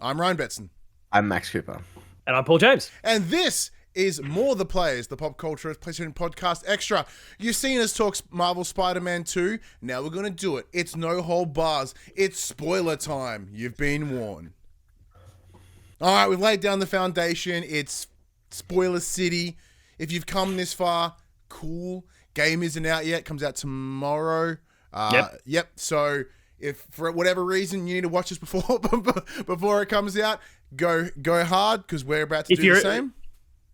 I'm Ryan Betson. I'm Max Cooper. And I'm Paul James. And this is More the Players, the pop culture PlayStation podcast extra. You've seen us talk Marvel Spider-Man 2. Now we're going to do it. It's no hold bars. It's spoiler time. You've been warned. All right, we've laid down the foundation. It's spoiler city. If you've come this far, cool. Game isn't out yet. Comes out tomorrow. Yep. So if for whatever reason you need to watch this before it comes out, go hard because we're about to do the same.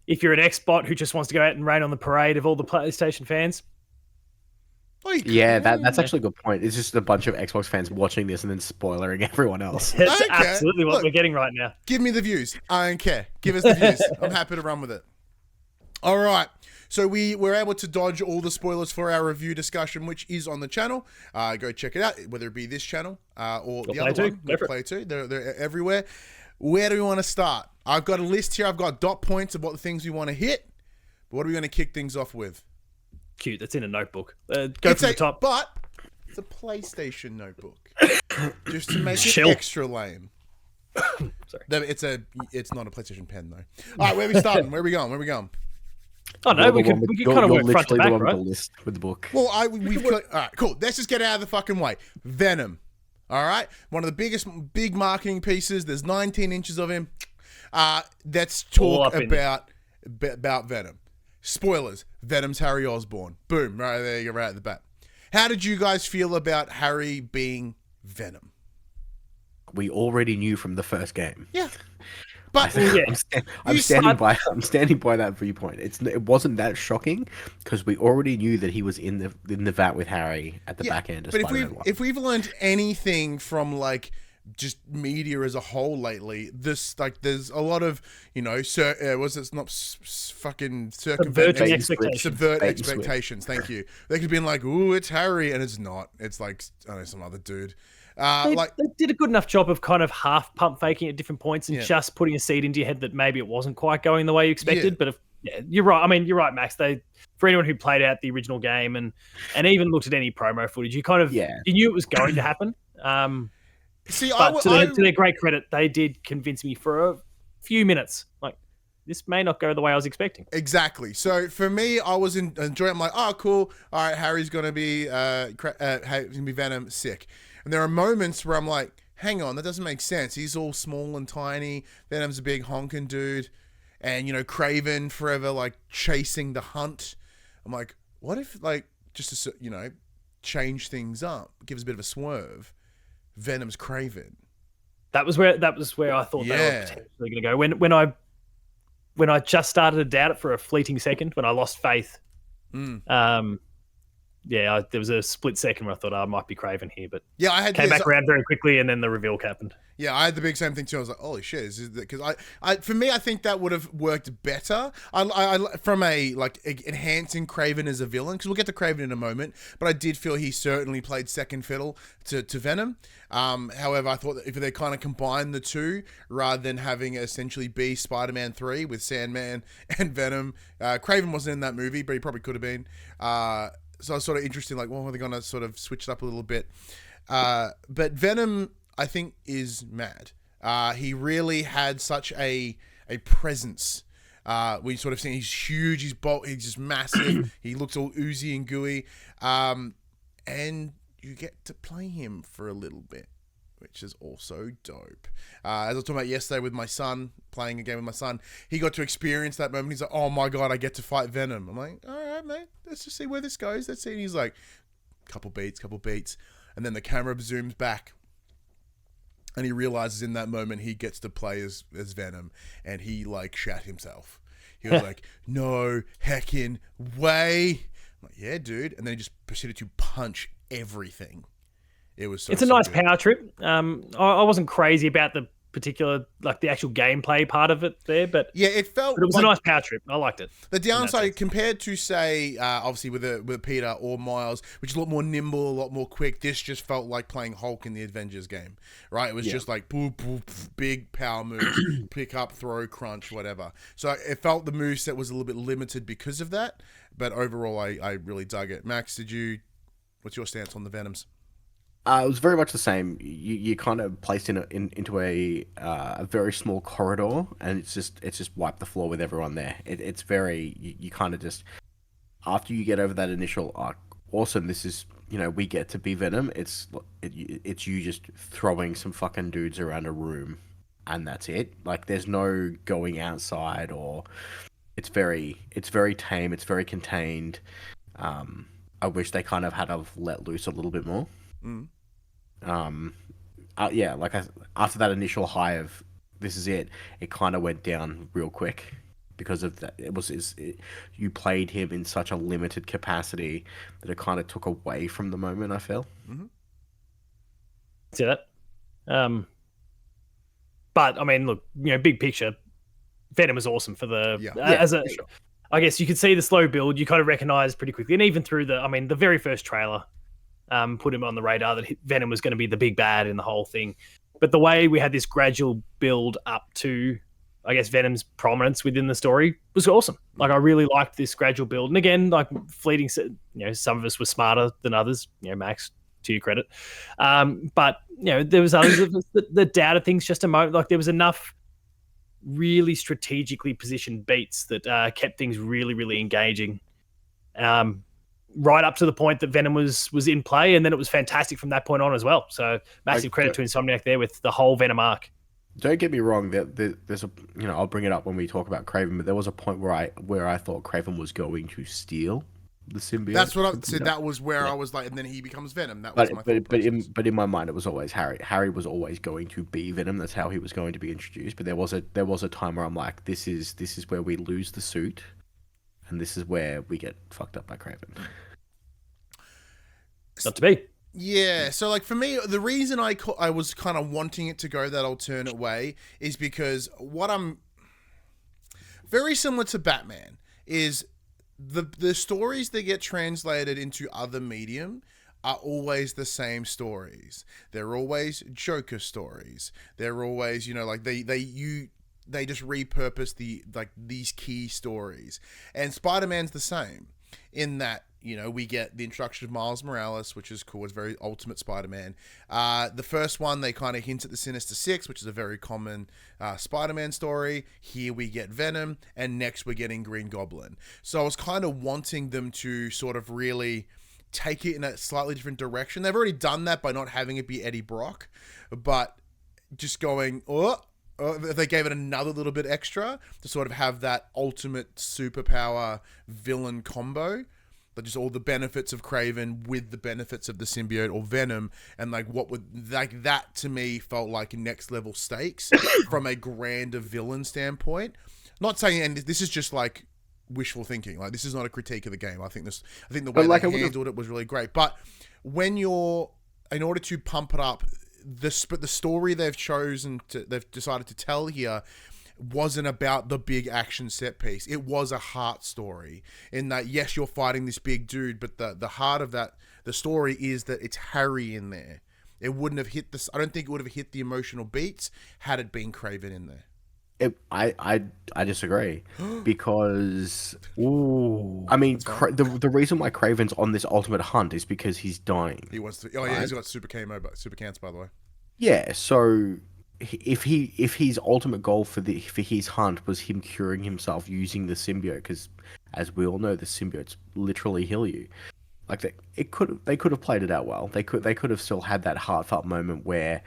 If you're an ex-bot who just wants to go out and rain on the parade of all the PlayStation fans. Yeah, that's actually a good point. It's just a bunch of Xbox fans watching this and then spoilering everyone else. That's absolutely what we're getting right now. Give me the views. I don't care. Give us the views. I'm happy to run with it. All right. So we were able to dodge all the spoilers for our review discussion, which is on the channel. Go check it out, whether it be this channel or the other one. Play too. They're everywhere. Where do we want to start? I've got a list here. I've got dot points of what the things we want to hit. But what are we going to kick things off with? Cute. That's in a notebook. Go from the top. But it's a PlayStation notebook. Just to make it extra lame. Sorry. It's not a PlayStation pen, though. All right, where are we starting? Where are we going? Oh, no, we could kind of work front to back, right? The list with the book. Well, all right, cool. Let's just get out of the fucking way. Venom. All right? One of the big marketing pieces. There's 19 inches of him. Let's talk about Venom. Spoilers. Venom's Harry Osborn. Boom. Right there, you're right at the bat. How did you guys feel about Harry being Venom? We already knew from the first game. Yeah. But I'm standing by that viewpoint. It wasn't that shocking because we already knew that he was in the vat with Harry at the back end of Spider-Man 1. If we've learned anything from just media as a whole lately, there's a lot of subvert expectations. Thank you. They could have been like, "Ooh, it's Harry," and it's not. It's like, I don't know, some other dude. They did a good enough job of kind of half pump faking at different points and just putting a seed into your head that maybe it wasn't quite going the way you expected. But you're right. I mean, you're right, Max. For anyone who played out the original game and even looked at any promo footage, you kind of you knew it was going to happen. To their great credit, they did convince me for a few minutes. Like, this may not go the way I was expecting. Exactly. So for me, I was enjoying. I'm like, oh, cool. All right, Harry's gonna be Venom. Sick. And there are moments where I'm like, hang on, that doesn't make sense. He's all small and tiny. Venom's a big honking dude. And, Kraven forever, chasing the hunt. I'm like, what if, just to, change things up, give us a bit of a swerve, Venom's Kraven. That was where I thought they were potentially going to go. When I just started to doubt it for a fleeting second, when I lost faith, there was a split second where I thought, I might be Kraven here, but I came back around very quickly, and then the reveal happened. Yeah, I had the big same thing too. I was like, holy shit, because for me, I think that would have worked better. I from enhancing Kraven as a villain, because we'll get to Kraven in a moment, but I did feel he certainly played second fiddle to Venom. However, I thought that if they kind of combined the two, rather than having it essentially be Spider-Man 3 with Sandman and Venom, Kraven wasn't in that movie, but he probably could have been. So I was sort of interested, are they going to sort of switch it up a little bit? But Venom, I think, is mad. He really had such a presence. We sort of seen he's huge, he's just massive. He looks all oozy and gooey. And you get to play him for a little bit, which is also dope. As I was talking about yesterday with my son, playing a game with my son, he got to experience that moment. He's like, oh my God, I get to fight Venom. I'm like, all right, mate, let's just see where this goes. Let's see. And he's like, couple beats. And then the camera zooms back. And he realizes in that moment he gets to play as Venom. And he shat himself. He was like, no heckin' way. I'm like, yeah, dude. And then he just proceeded to punch everything. It's a nice power trip. I wasn't crazy about the particular, the actual gameplay part of it there, but it was a nice power trip. I liked it. The downside compared to, say, obviously with Peter or Miles, which is a lot more nimble, a lot more quick, this just felt like playing Hulk in the Avengers game, right? It was just big power moves, pick up, throw, crunch, whatever. So it felt the moveset was a little bit limited because of that, but overall I really dug it. Max, what's your stance on the Venoms? It was very much the same. You kind of placed into a very small corridor, and it's just wiped the floor with everyone there. It's very you kind of just after you get over that initial awesome. This is we get to be Venom. It's you just throwing some fucking dudes around a room, and that's it. Like there's no going outside or it's very tame. It's very contained. I wish they kind of had let loose a little bit more. Mm. Yeah, after that initial high of this is it kind of went down real quick because of that. You played him in such a limited capacity that it kind of took away from the moment. I feel. Mm-hmm. See that? But I mean, look, big picture, Venom was awesome for sure. I guess you could see the slow build. You kind of recognize pretty quickly, and even through the very first trailer. Put him on the radar that Venom was going to be the big bad in the whole thing. But the way we had this gradual build up to, I guess, Venom's prominence within the story was awesome. Like, I really liked this gradual build. And again, like fleeting, some of us were smarter than others, Max, to your credit. But, there was others of us that doubted things just a moment. Like, there was enough really strategically positioned beats that kept things really, really engaging. Right up to the point that Venom was in play, and then it was fantastic from that point on as well. So massive credit to Insomniac there with the whole Venom arc. Don't get me wrong. There's a I'll bring it up when we talk about Kraven, but there was a point where I thought Kraven was going to steal the symbiote. That's what I said. That was where I was like, and then he becomes Venom. That was but in my mind, it was always Harry. Harry was always going to be Venom. That's how he was going to be introduced. But there was a time where I'm like, this is where we lose the suit, and this is where we get fucked up by Kraven. Not to be. Yeah, so like for me, the reason I was kind of wanting it to go that alternate way is because what I'm very similar to Batman is the stories that get translated into other medium are always the same stories. They're always Joker stories. They're always, like they just repurpose these key stories. And Spider-Man's the same in that we get the introduction of Miles Morales, which is cool. It's very Ultimate Spider-Man. The first one, they kind of hint at the Sinister Six, which is a very common Spider-Man story. Here we get Venom, and next we're getting Green Goblin. So I was kind of wanting them to sort of really take it in a slightly different direction. They've already done that by not having it be Eddie Brock, but just going, they gave it another little bit extra to sort of have that ultimate superpower villain combo. But just all the benefits of Kraven with the benefits of the symbiote or Venom, and that to me felt like next level stakes from a grander villain standpoint. Not saying, and this is just like wishful thinking. Like, this is not a critique of the game. I think the way they handled it was really great. But when in order to pump it up, the story they've decided to tell here wasn't about the big action set piece. It was a heart story in that, yes, you're fighting this big dude, but the heart of the story is that it's Harry in there. It wouldn't have hit I don't think it would have hit the emotional beats had it been Kraven in there. I disagree because I mean the reason why Kraven's on this ultimate hunt is because he's dying. He wants to. Oh yeah, he's got super cancer, by the way. Yeah, so if his ultimate goal for his hunt was him curing himself using the symbiote, because as we all know, the symbiotes literally heal you. Like they could have played it out well. They could have still had that heartfelt moment where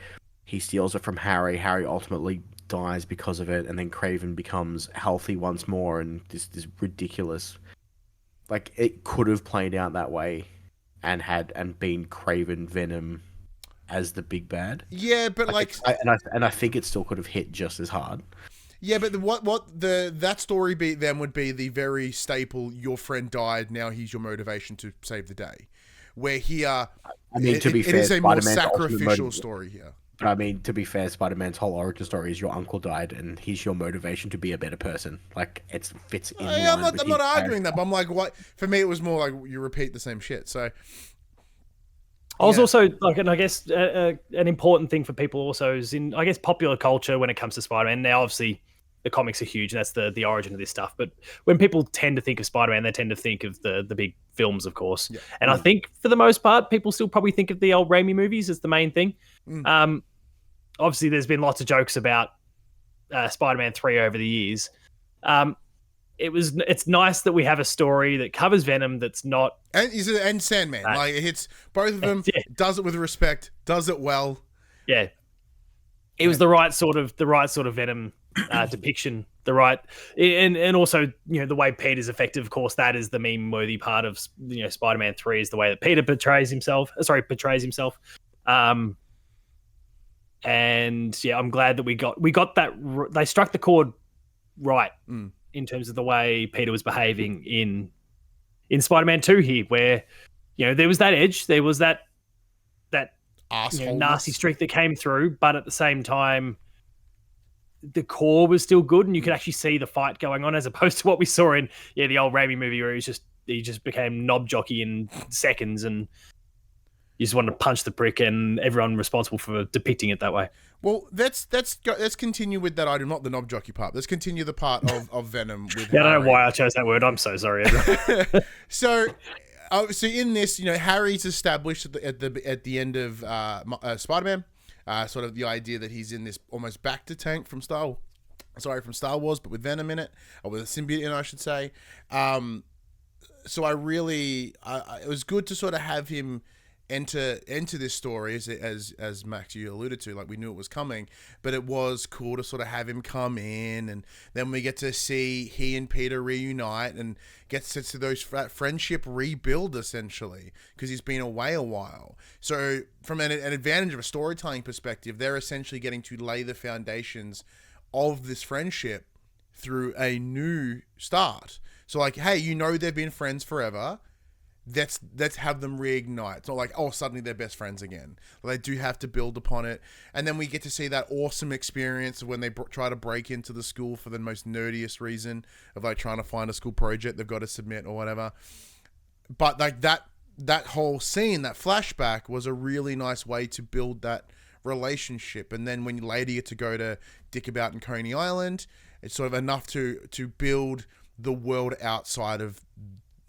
he steals it from Harry. Harry ultimately dies because of it, and then Kraven becomes healthy once more, and this ridiculous. Like, it could have played out that way, and been Kraven Venom as the big bad. Yeah, but I think it still could have hit just as hard. Yeah, but that story beat then would be the very staple. Your friend died. Now he's your motivation to save the day. Where here, to be fair, it is a more sacrificial story here. But I mean, to be fair, Spider-Man's whole origin story is your uncle died, and he's your motivation to be a better person. Like, it fits in. I'm not arguing that, but I'm like, what? For me, it was more like you repeat the same shit. So. I was also like, and I guess an important thing for people also is in, I guess, popular culture when it comes to Spider-Man. Now, obviously, the comics are huge. And that's the origin of this stuff. But when people tend to think of Spider-Man, they tend to think of the big films, of course. Yeah. And I think for the most part, people still probably think of the old Raimi movies as the main thing. Obviously, there's been lots of jokes about Spider-Man 3 over the years. It's nice that we have a story that covers Venom that's not and Sandman. Like it hits both of them, does it with respect, does it well. Yeah. It was the right sort of Venom depiction, and also, you know, the way Peter's effective. Of course, that is the meme-worthy part of, you know, Spider-Man 3 is the way that Peter portrays himself. And yeah, I'm glad that we got that. They struck the chord right in terms of the way Peter was behaving in Spider-Man 2 here, where, you know, there was that edge, there was that you know, nasty streak that came through, but at the same time, the core was still good, and you could actually see the fight going on, as opposed to what we saw in the old Raimi movie, where he just became knob jockey in seconds, and you just wanted to punch the prick, and everyone responsible for depicting it that way. Well, let's continue with that item, not the knob jockey part. Let's continue the part of Venom with I don't know why I chose that word. I'm so sorry, everyone. So in this, you know, Harry's established at the end of Spider-Man, sort of the idea that he's in this almost back to tank from Star Wars, but with Venom in it, or with a symbiote in it, I should say. So it was good to sort of have him enter this story, as Max, you alluded to. Like, we knew it was coming, but it was cool to sort of have him come in, and then we get to see he and Peter reunite and get to see those friendship rebuild, essentially, because he's been away a while. So from an advantage of a storytelling perspective, they're essentially getting to lay the foundations of this friendship through a new start. So, like, hey, you know, they've been friends forever. Let's have them reignite. It's not like, oh, suddenly they're best friends again. They do have to build upon it. And then we get to see that awesome experience of when they try to break into the school for the most nerdiest reason of, like, trying to find a school project they've got to submit or whatever. But, like, that whole scene, that flashback, was a really nice way to build that relationship. And then when you later get to go to dick about in Coney Island, it's sort of enough to build the world outside of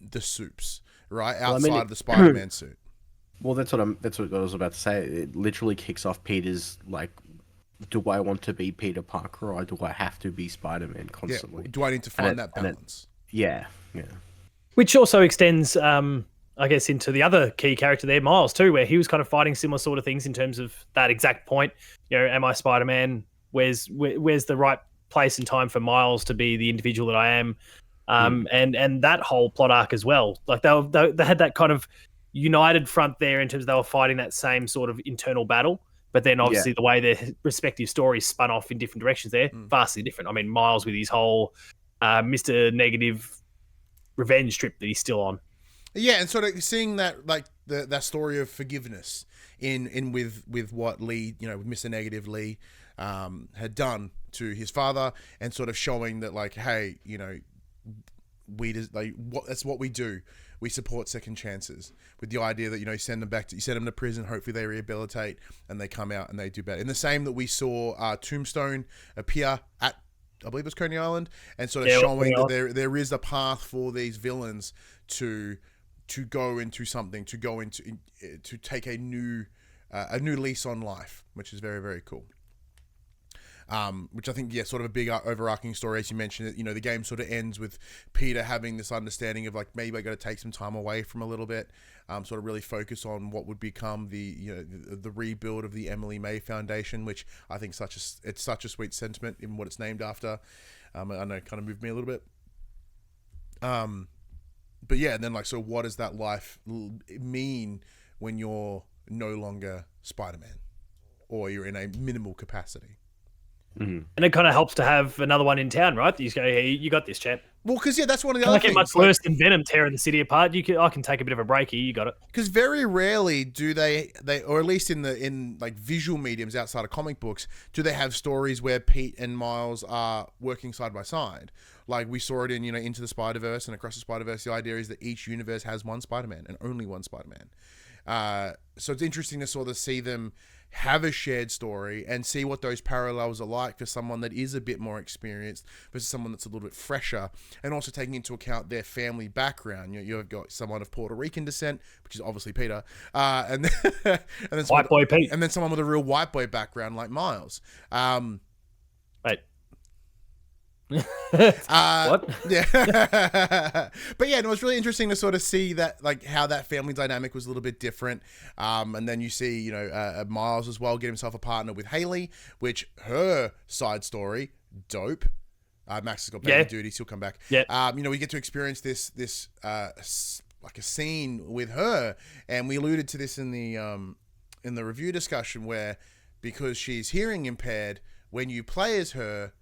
the soups. Right, outside of the Spider-Man suit. Well, that's what I was about to say. It literally kicks off Peter's, like, do I want to be Peter Parker, or do I have to be Spider-Man constantly? Yeah. Do I need to find that balance? Yeah. Which also extends, I guess, into the other key character there, Miles, too, where he was kind of fighting similar sort of things in terms of that exact point. You know, am I Spider-Man? Where's the right place and time for Miles to be the individual that I am? And that whole plot arc as well. Like, they had that kind of united front there in terms of they were fighting that same sort of internal battle, but then obviously the way their respective stories spun off in different directions there, vastly different. I mean, Miles with his whole Mr. Negative revenge trip that he's still on. Yeah, and sort of seeing that, like, that story of forgiveness in with what Lee, you know, with Mr. Negative Lee had done to his father, and sort of showing that, like, hey, you know, that's what we do. We support second chances, with the idea that, you know, you send them to prison, hopefully they rehabilitate and they come out and they do better. In the same that we saw Tombstone appear at, I believe it was Coney Island, and sort of showing that there is a path for these villains to go into something, to take a new lease on life, which is very, very cool. Which I think, sort of a big overarching story, as you mentioned. You know, the game sort of ends with Peter having this understanding of, like, maybe I got to take some time away from a little bit, sort of really focus on what would become the rebuild of the Emily May Foundation, which I think it's such a sweet sentiment in what it's named after. I know it kind of moved me a little bit. But yeah, and then, like, so what does that life mean when you're no longer Spider-Man, or you're in a minimal capacity? Mm-hmm. And it kind of helps to have another one in town, right? You just go, hey, you got this, champ. Well, because that's one of the other things. Can't get much worse than Venom tearing the city apart. I can take a bit of a break here. You got it. Because very rarely do they, or at least in like visual mediums outside of comic books, do they have stories where Pete and Miles are working side by side. Like we saw it in, Into the Spider-Verse and Across the Spider-Verse. The idea is that each universe has one Spider-Man and only one Spider-Man. So it's interesting to sort of see them have a shared story and see what those parallels are like for someone that is a bit more experienced versus someone that's a little bit fresher, and also taking into account their family background. You've got someone of Puerto Rican descent, which is obviously Peter, and then White boy Pete, and then someone with a real white boy background like Miles. Right. What? Yeah. But yeah, it was really interesting to sort of see that, like, how that family dynamic was a little bit different. And then you see, Miles as well get himself a partner with Haley, which her side story, dope. Max has got baby duty, he'll come back. Yeah. We get to experience this like a scene with her, and we alluded to this in the review discussion, where because she's hearing impaired, when you play as her,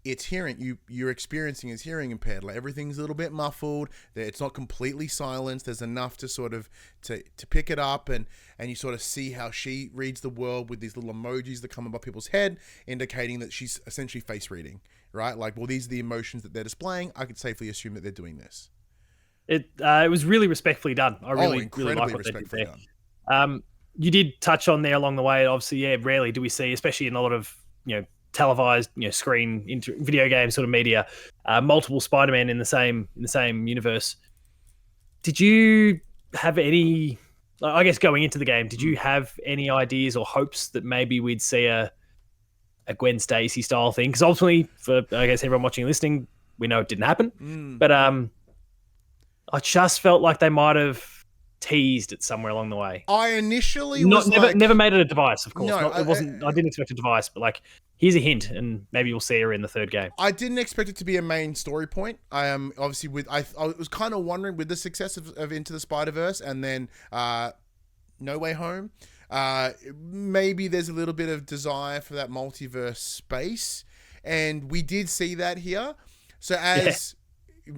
it's you're experiencing as hearing impaired. Like, everything's a little bit muffled. It's not completely silenced. There's enough to sort of to pick it up, and you sort of see how she reads the world with these little emojis that come above people's head, indicating that she's essentially face reading, right? Like, well, these are the emotions that they're displaying. I could safely assume that they're doing this. It was really respectfully done. I really like what they did there. Done. You did touch on there along the way. Obviously, rarely do we see, especially in a lot of televised, screen video game sort of media, multiple Spider-Man in the same universe. Did you have any? I guess going into the game, did you have any ideas or hopes that maybe we'd see a Gwen Stacy style thing? Because ultimately, for I guess everyone watching and listening, we know it didn't happen. But I just felt like they might have teased it somewhere along the way. I initially never made it a device, of course. No, it wasn't. I didn't expect a device, but like, here's a hint, and maybe we'll see her in the third game. I didn't expect it to be a main story point. I am obviously I was kind of wondering, with the success of Into the Spider-Verse and then No Way Home, maybe there's a little bit of desire for that multiverse space, and we did see that here. So as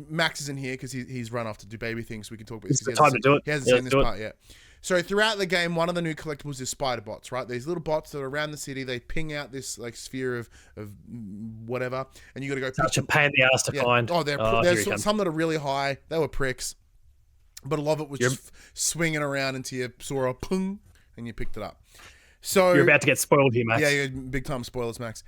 Max isn't here because he's run off to do baby things, so we can talk about this. It's the time to do it. He hasn't seen this part yet. So throughout the game, one of the new collectibles is spider bots, right? These little bots that are around the city. They ping out this like sphere of whatever, and you got to go. Such a pain in the ass to find. Oh, there's some that are really high. They were pricks, but a lot of it was just swinging around until you saw a pung and you picked it up. So you're about to get spoiled here, Max. Yeah, you're big time spoilers, Max.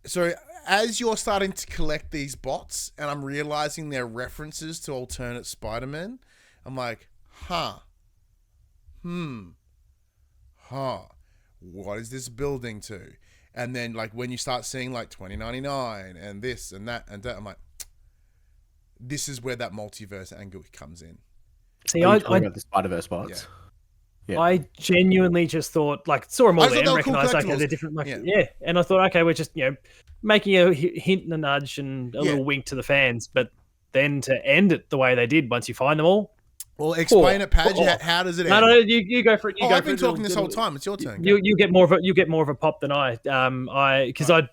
So as you're starting to collect these bots, and I'm realizing they're references to alternate Spider-Man, I'm like, what is this building to? And then, like, when you start seeing like 2099 and this and that and that, I'm like, this is where that multiverse angle comes in. See, I got the Spider-Verse bots. Yeah. Yeah. I genuinely just thought, like, saw them all there and recognized, okay, they're different. Like, and I thought, okay, we're just, making a hint and a nudge and a little wink to the fans. But then to end it the way they did, once you find them all. Well, explain it, Padge. How does it end? No, you go for it. I've been talking this whole time. It's your turn. You get more of a pop than I. Because I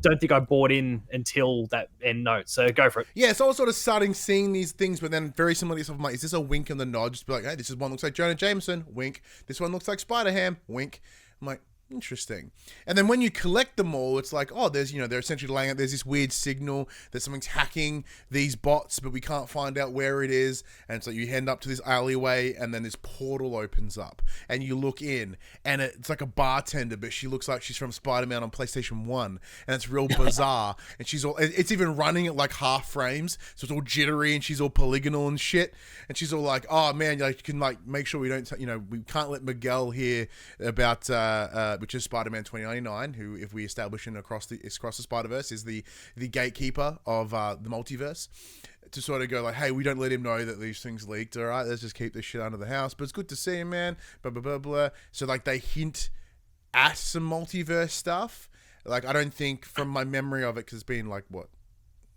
don't think I bought in until that end note. So go for it. Yeah, so I was sort of starting seeing these things, but then very similar to yourself. I'm like, is this a wink and the nod? Just be like, hey, this one looks like Jonah Jameson. Wink. This one looks like Spider-Ham. Wink. I'm like, interesting. And then when you collect them all, it's like, oh, there's, they're essentially laying out, there's this weird signal that something's hacking these bots, but we can't find out where it is. And so you end up to this alleyway, and then this portal opens up, and you look in, and it's like a bartender, but she looks like she's from Spider-Man on PlayStation 1, and it's real bizarre. And it's even running at like half frames, so it's all jittery, and she's all polygonal and shit. And she's all like, oh man, you can like make sure we don't, we can't let Miguel hear about, which is Spider-Man 2099, who, if we establish in across the Spider-Verse, is the gatekeeper of the multiverse, to sort of go like, hey, we don't let him know that these things leaked, all right? Let's just keep this shit under the house. But it's good to see him, man. Blah, blah, blah, blah. So, like, they hint at some multiverse stuff. Like, I don't think, from my memory of it, because it's been, like,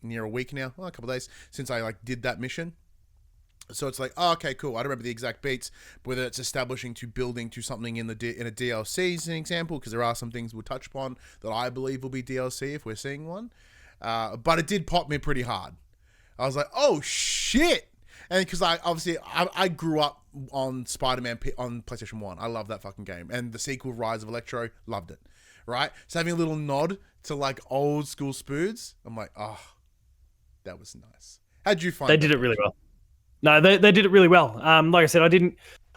near a week now? Well, a couple of days since I, like, did that mission. So it's like, oh, okay, cool. I don't remember the exact beats, whether it's establishing to building to something in a DLC as an example, because there are some things we'll touch upon that I believe will be DLC if we're seeing one. But it did pop me pretty hard. I was like, oh shit! And because I grew up on Spider-Man on PlayStation 1. I love that fucking game. And the sequel, Rise of Electro, loved it. Right? So having a little nod to like old school spoods, I'm like, oh, that was nice. How'd you find They did it really well. No, they did it really well. Like I said, I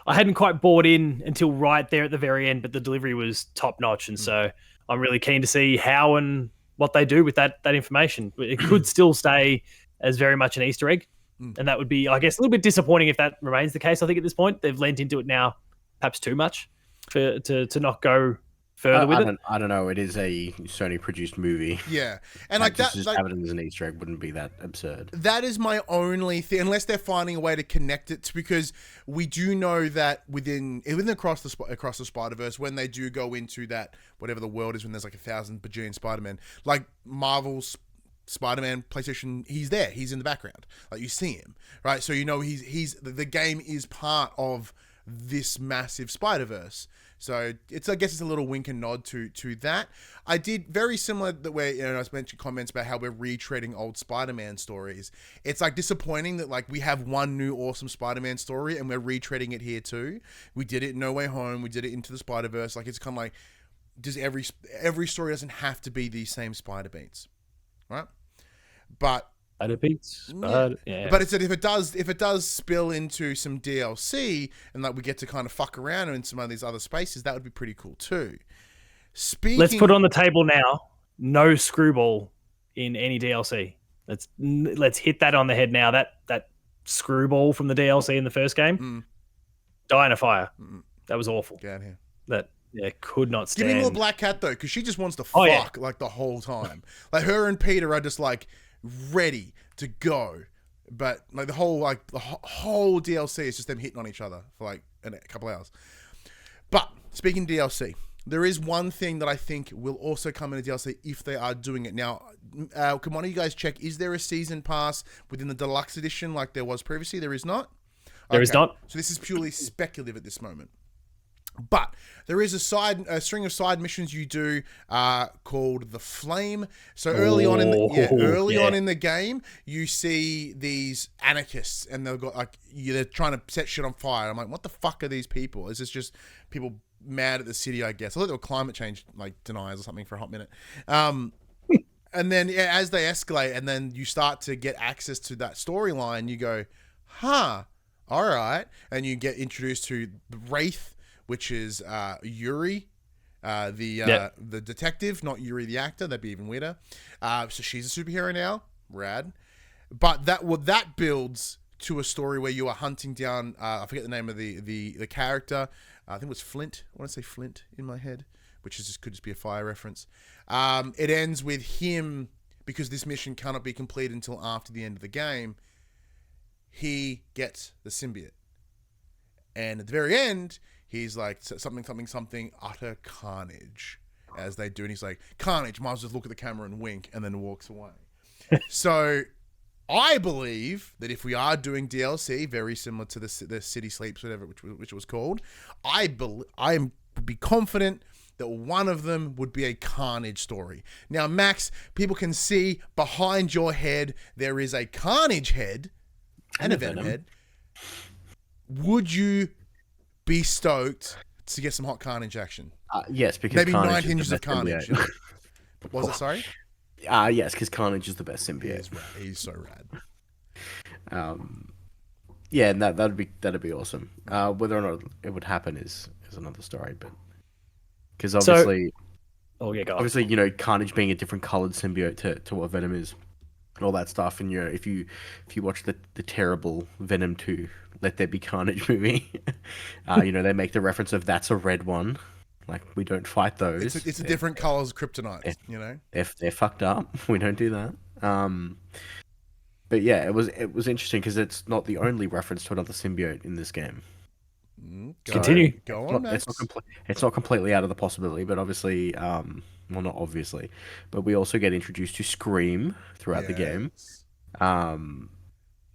I hadn't quite bought in until right there at the very end, but the delivery was top notch, and so I'm really keen to see how and what they do with that information. It could still stay as very much an Easter egg, and that would be, I guess, a little bit disappointing if that remains the case. I think at this point they've lent into it now, perhaps too much, to not go further with it. I don't know. It is a Sony produced movie. Yeah, and like that, just like, having it as an Easter egg wouldn't be that absurd. that is my only thing, unless they're finding a way to connect it, because we do know that within across the Spider-Verse, when they do go into that whatever the world is, when there's like 1,000 bajillion Spider-Man, like Marvel's Spider-Man PlayStation, he's there, he's in the background, like you see him, right? So you know he's the game is part of this massive Spider-Verse. So I guess it's a little wink and nod to that. I did very similar that way, I was mentioning comments about how we're retreading old Spider-Man stories. It's like disappointing that like we have one new awesome Spider-Man story and we're retreading it here too. We did it in No Way Home, we did it Into the Spider-Verse. Like it's kind of like, does every story doesn't have to be these same spider beats, right? But yeah. But it's that if it does spill into some DLC and like we get to kind of fuck around in some of these other spaces, that would be pretty cool too. Let's put on the table now, no screwball in any DLC. Let's hit that on the head now. That screwball from the DLC in the first game, die in a fire. That was awful. Get out here. That could not stand. Give me more Black Cat though, because she just wants to fuck like the whole time. Like her and Peter are just like ready to go, but like the whole DLC is just them hitting on each other for like a couple hours. But speaking DLC, there is one thing that I think will also come into DLC if they are doing it now. Can one of you guys check? Is there a season pass within the deluxe edition like there was previously? There is not. There is not. So this is purely speculative at this moment. But there is a string of side missions you do called the Flame. So early on in the game, you see these anarchists, and they've got like they're trying to set shit on fire. I'm like, what the fuck are these people? Is this just people mad at the city? I guess I thought they were climate change like deniers or something for a hot minute. And then as they escalate, and then you start to get access to that storyline, you go, huh, all right, and you get introduced to the Wraith, which is Yuri, the detective, not Yuri the actor. That'd be even weirder. So she's a superhero now. Rad. But that builds to a story where you are hunting down, I forget the name of the character. I think it was Flint. I want to say Flint in my head, which could just be a fire reference. It ends with him, because this mission cannot be completed until after the end of the game. He gets the symbiote. And at the very end, he's like, something, utter carnage, as they do. And he's like, carnage, might as well just look at the camera and wink, and then walks away. So I believe that if we are doing DLC, very similar to the City Sleeps, whatever, which it was called, I would be confident that one of them would be a Carnage story. Now, Max, people can see behind your head, there is a Carnage head and a Venom head. Would you be stoked to get some hot Carnage action? Yes, because maybe Carnage 9 hinges of Carnage. Was it, sorry? Yes, because Carnage is the best symbiote. He's so rad. Yeah, and that'd be awesome. Whether or not it would happen is another story, but because obviously, obviously, you know, Carnage being a different colored symbiote to what Venom is, and all that stuff. And you know, if you watch the terrible Venom 2 Let There Be Carnage movie, you know, they make the reference of that's a red one. Like, we don't fight those. It's a different colors of kryptonite, you know? They're fucked up. We don't do that. But yeah, it was interesting because it's not the only reference to another symbiote in this game. Continue. Go on, Max. It's not completely out of the possibility, but obviously, well, not obviously, but we also get introduced to Scream throughout the game,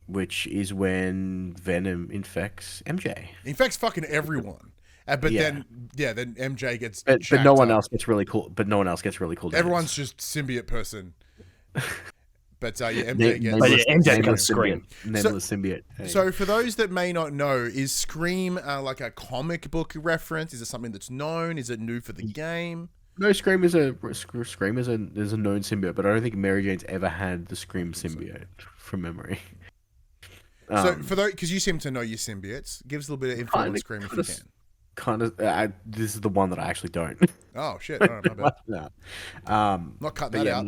which is when Venom infects MJ. Infects fucking everyone. But then MJ gets. But no one else gets really cool. But no one else gets really cool. Everyone's just symbiote person. But MJ gets. MJ can Scream. Nameless symbiote. Hey. So for those that may not know, is Scream like a comic book reference? Is it something that's known? Is it new for the game? No, Scream is a known symbiote, but I don't think Mary Jane's ever had the Scream symbiote from memory. So for those, because you seem to know your symbiotes, give us a little bit of info on Scream if you can. This is the one that I actually don't. Oh shit! All right, my bad. No. Not cutting that out.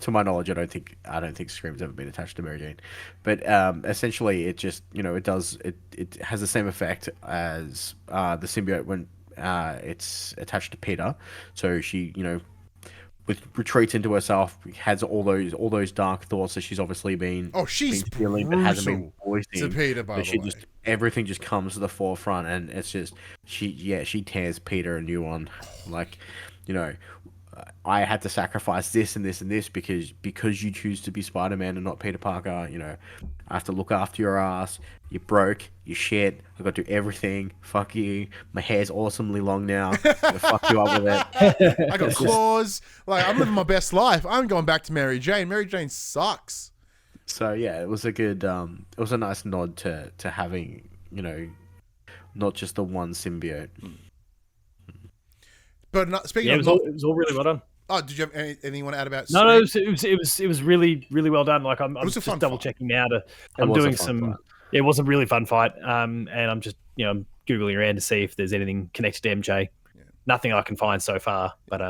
To my knowledge, I don't think Scream's ever been attached to Mary Jane, but essentially, it just it has the same effect as the symbiote when it's attached to Peter. So she retreats into herself, has all those dark thoughts that she's obviously been she's been feeling but hasn't been voicing. To Peter, by the way. Everything just comes to the forefront, and it's just she tears Peter a new one. Like, I had to sacrifice this and this and this because you choose to be Spider-Man and not Peter Parker. I have to look after your ass. You broke. You shit. I got to do everything. Fuck you. My hair's awesomely long now. I'm gonna fuck you up with it. I got claws. Like, I'm living my best life. I'm going back to Mary Jane. Mary Jane sucks. So yeah, it was a good. It was a nice nod to having not just the one symbiote. But speaking of, it was all really well done. Oh, did you have anything you want to add about? No, it was really, really well done. Like I'm just double checking now I'm doing some. Fight. It was a really fun fight. And I'm just I'm googling around to see if there's anything connected to MJ. Yeah. Nothing I can find so far, but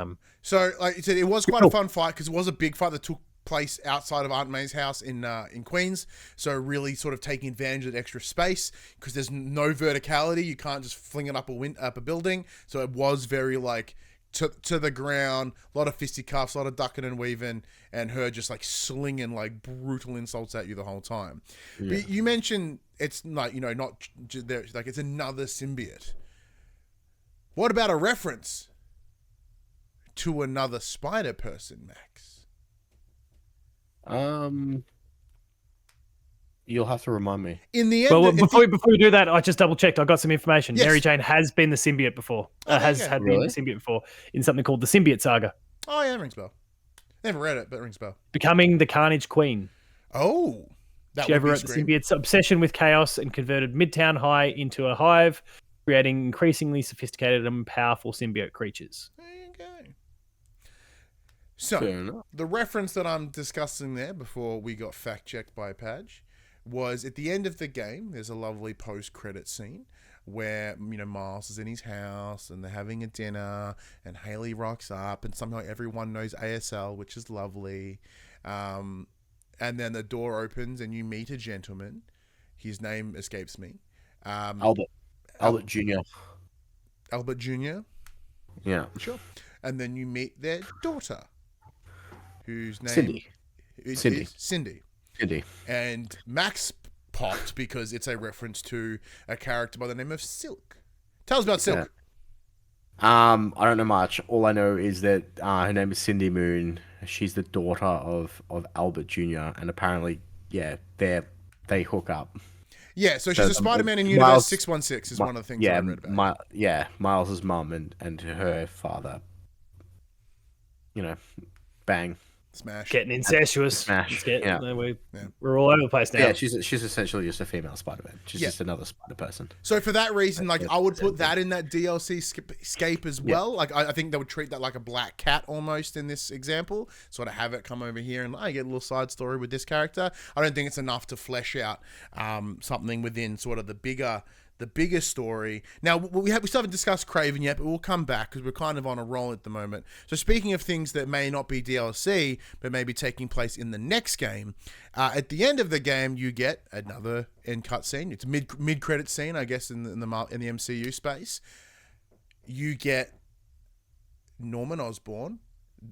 So like you said, it was quite a fun fight because it was a big fight that took place outside of Aunt May's house in Queens. So really sort of taking advantage of that extra space because there's no verticality. You can't just fling it up a building. So it was very like to the ground, a lot of fisticuffs, a lot of ducking and weaving, and her just like slinging like brutal insults at you the whole time. Yeah. But you mentioned it's like not there, like it's another symbiote. What about a reference to another spider person, Max? You'll have to remind me. In the end, well, before we do that, I just double checked. I got some information. Yes. Mary Jane has been the symbiote before. Has been the symbiote before in something called the Symbiote Saga. Oh yeah, rings a bell. Never read it, but it rings a bell. Becoming the Carnage Queen. Oh, she overwrote the symbiote's obsession with chaos and converted Midtown High into a hive, creating increasingly sophisticated and powerful symbiote creatures. There you go. So, the reference that I'm discussing there before we got fact-checked by Padge was at the end of the game, there's a lovely post-credit scene where, Miles is in his house and they're having a dinner and Haley rocks up and somehow everyone knows ASL, which is lovely. And then the door opens and you meet a gentleman. His name escapes me. Albert Jr. Albert Jr.? Yeah. Sure. And then you meet their daughter, whose name is Cindy. And Max popped because it's a reference to a character by the name of Silk. Tell us about Silk. I don't know much. All I know is that her name is Cindy Moon. She's the daughter of Albert Jr. And apparently, they hook up. Yeah, so she's a Spider-Man in Universe 616 is one of the things I read about. Miles' mum and her father, bang. Smash. Getting incestuous. Smash. We're all over the place now. Yeah, she's essentially just a female Spider-Man. She's just another Spider person. So for that reason, I would put that in that DLC scape as well. Like I think they would treat that like a black cat almost in this example. Sort of have it come over here and I get a little side story with this character. I don't think it's enough to flesh out something within sort of the bigger story. Now, we still haven't discussed Kraven yet, but we'll come back because we're kind of on a roll at the moment. So speaking of things that may not be DLC, but may be taking place in the next game, at the end of the game, you get another end cutscene. It's a mid-credit scene, I guess, in the MCU space. You get Norman Osborn,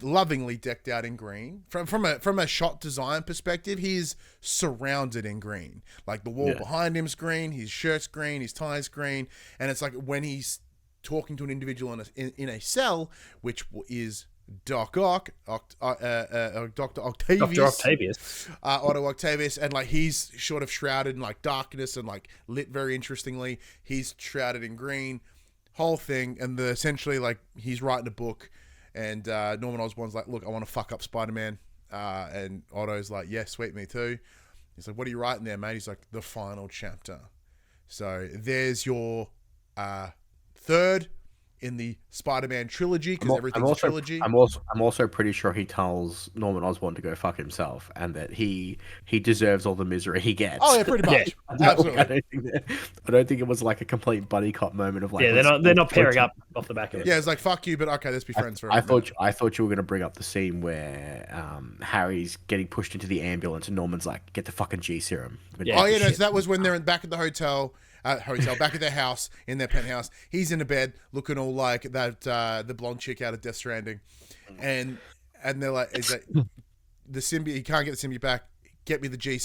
lovingly decked out in green. From a shot design perspective, he's surrounded in green. Like the wall behind him's green, his shirt's green, his tie's green, and it's like when he's talking to an individual in a cell, which is Doc Ock, Dr. Octavius, Otto Octavius, and like he's sort of shrouded in like darkness and like lit very interestingly. He's shrouded in green, whole thing, and essentially like he's writing a book. And Norman Osborn's like, look, I want to fuck up Spider-Man. And Otto's like, yeah, sweet, me too. He's like, what are you writing there, mate? He's like, the final chapter. So there's your third in the Spider-Man trilogy, because everything's a trilogy. I'm also pretty sure he tells Norman Osborn to go fuck himself, and that he deserves all the misery he gets. Oh yeah, pretty much. Absolutely. I don't think it was like a complete buddy cop moment of like. Yeah, they're not pairing up off the back of it. Yeah, it's like fuck you, but okay, let's be friends for a I minute. thought you were gonna bring up the scene where Harry's getting pushed into the ambulance and Norman's like, "Get the fucking G serum." Yeah. Oh yeah, no, so that was when they're back at the hotel, back at their house, in their penthouse. He's in a bed looking all like that, the blonde chick out of Death Stranding, and they're like, "Is that the symbiote? You can't get the symbiote back. Get me the G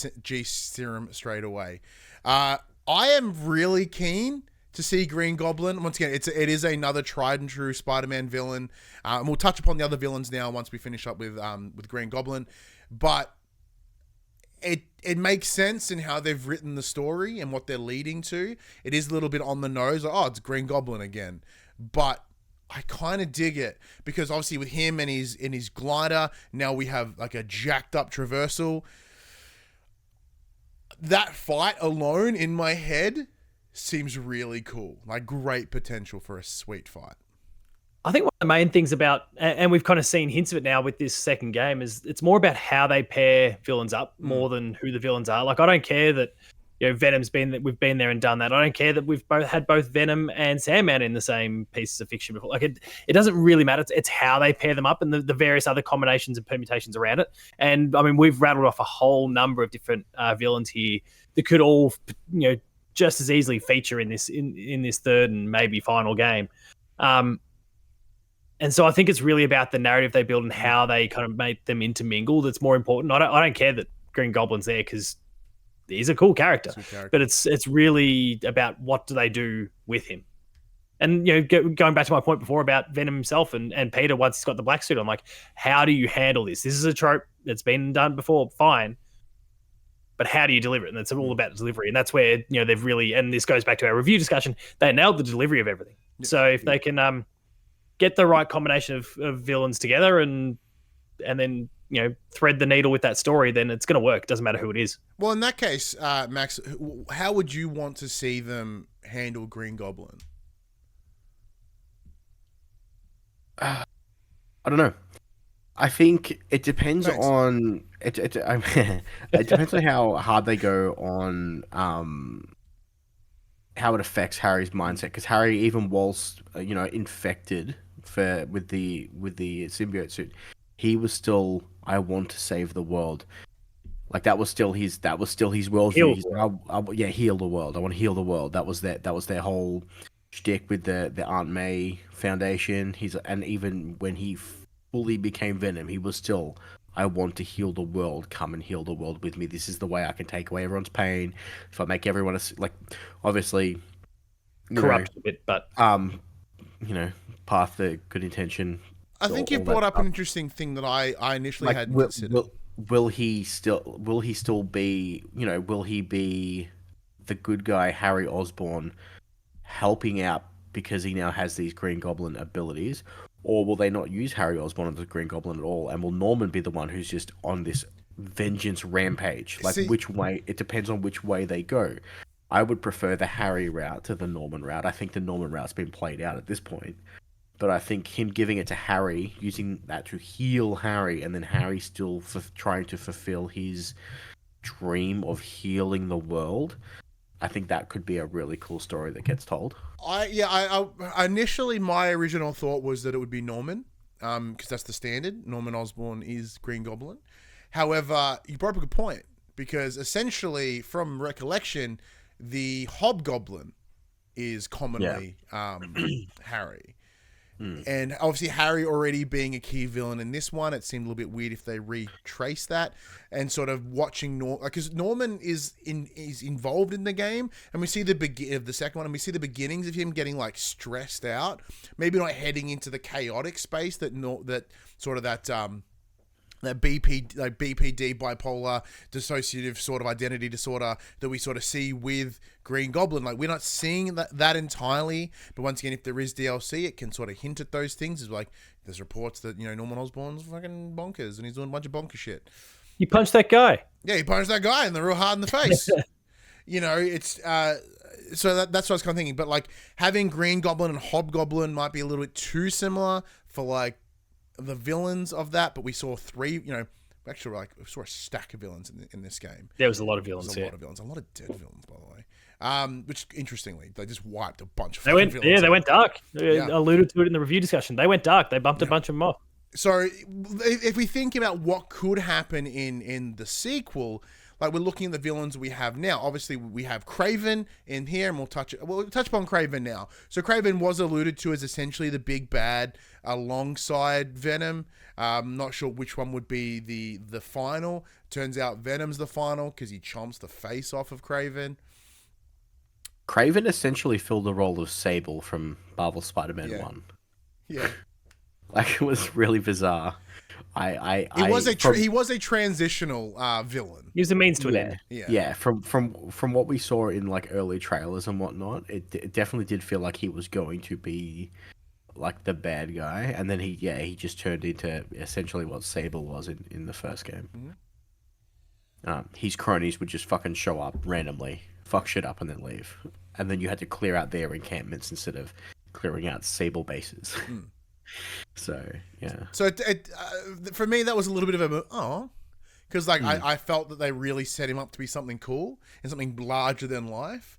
serum straight away." I am really keen to see Green Goblin. Once again, it is another tried and true Spider-Man villain, and we'll touch upon the other villains now once we finish up with Green Goblin, but. It makes sense in how they've written the story and what they're leading to. It is a little bit on the nose. Like, oh, it's Green Goblin again. But I kind of dig it because obviously with him and his glider, now we have like a jacked up traversal. That fight alone in my head seems really cool. Like great potential for a sweet fight. I think one of the main things about, and we've kind of seen hints of it now with this second game, is it's more about how they pair villains up more than who the villains are. Like, I don't care that, we've been there and done that. I don't care that we've had both Venom and Sandman in the same pieces of fiction before. Like, it doesn't really matter. It's how they pair them up and the various other combinations and permutations around it. And I mean, we've rattled off a whole number of different villains here that could all, just as easily feature in this third and maybe final game. And so I think it's really about the narrative they build and how they kind of make them intermingle that's more important. I don't care that Green Goblin's there because he's a cool character, but it's really about what do they do with him. And going back to my point before about Venom himself and Peter once he's got the black suit on, like, how do you handle this? This is a trope that's been done before, fine, but how do you deliver it? And it's all about delivery, and that's where they've really, and this goes back to our review discussion, they nailed the delivery of everything. So if they can get the right combination of villains together and then thread the needle with that story, then it's going to work. It doesn't matter who it is. Well, in that case, Max, how would you want to see them handle Green Goblin? I don't know. I think it depends on it depends on how hard they go on how it affects Harry's mindset, because Harry, even whilst infected with the symbiote suit, he was still, I want to save the world. Like that was still his worldview. Heal the world. I want to heal the world. That was their whole shtick with the Aunt May Foundation. And even when he fully became Venom, he was still, I want to heal the world. Come and heal the world with me. This is the way I can take away everyone's pain. If I make everyone obviously corrupt a bit, but path to good intention. I think you brought up an interesting thing that I initially hadn't considered. Will he still be will he be the good guy Harry Osborn helping out because he now has these Green Goblin abilities? Or will they not use Harry Osborn as the Green Goblin at all? And will Norman be the one who's just on this vengeance rampage? Which way? It depends on which way they go. I would prefer the Harry route to the Norman route. I think the Norman route's been played out at this point. But I think him giving it to Harry, using that to heal Harry, and then Harry still trying to fulfill his dream of healing the world, I think that could be a really cool story that gets told. I initially my original thought was that it would be Norman, because that's the standard. Norman Osborn is Green Goblin. However, you brought up a good point, because essentially, from recollection, the Hobgoblin is commonly Harry. And obviously Harry already being a key villain in this one, it seemed a little bit weird if they retrace that and sort of watching because Norman is involved in the game, and we see the second one, and we see the beginnings of him getting like stressed out, maybe not heading into the chaotic space that BPD, bipolar, dissociative sort of identity disorder that we sort of see with Green Goblin. Like, we're not seeing that entirely, but once again, if there is DLC, it can sort of hint at those things. It's like, there's reports that, Norman Osborn's fucking bonkers, and he's doing a bunch of bonker shit. You punched that guy. Yeah, he punched that guy real hard in the face. It's so that's what I was kind of thinking. But like having Green Goblin and Hobgoblin might be a little bit too similar for like the villains of that. But we saw three, actually like we saw a stack of villains in this game. There was a lot of villains. A lot of villains, a lot of dead villains, by the way. Which interestingly, they just wiped a bunch of villains. Yeah, they went dark. Alluded to it in the review discussion. They went dark. They bumped a bunch of them off. So if we think about what could happen in the sequel, like we're looking at the villains we have now. Obviously, we have Kraven in here, and we'll touch upon Kraven now. So Kraven was alluded to as essentially the big bad alongside Venom. Not sure which one would be the final. Turns out Venom's the final because he chomps the face off of Kraven. Kraven essentially filled the role of Sable from Marvel Spider-Man 1. Yeah. Like, it was really bizarre. He was a transitional villain. He was a means to an end. Yeah. From what we saw in like early trailers and whatnot, it definitely did feel like he was going to be like the bad guy, and then he just turned into essentially what Sable was in the first game. Mm-hmm. His cronies would just fucking show up randomly, fuck shit up, and then leave, and then you had to clear out their encampments instead of clearing out Sable bases. So yeah. So for me, that was a little bit of because like I felt that they really set him up to be something cool and something larger than life.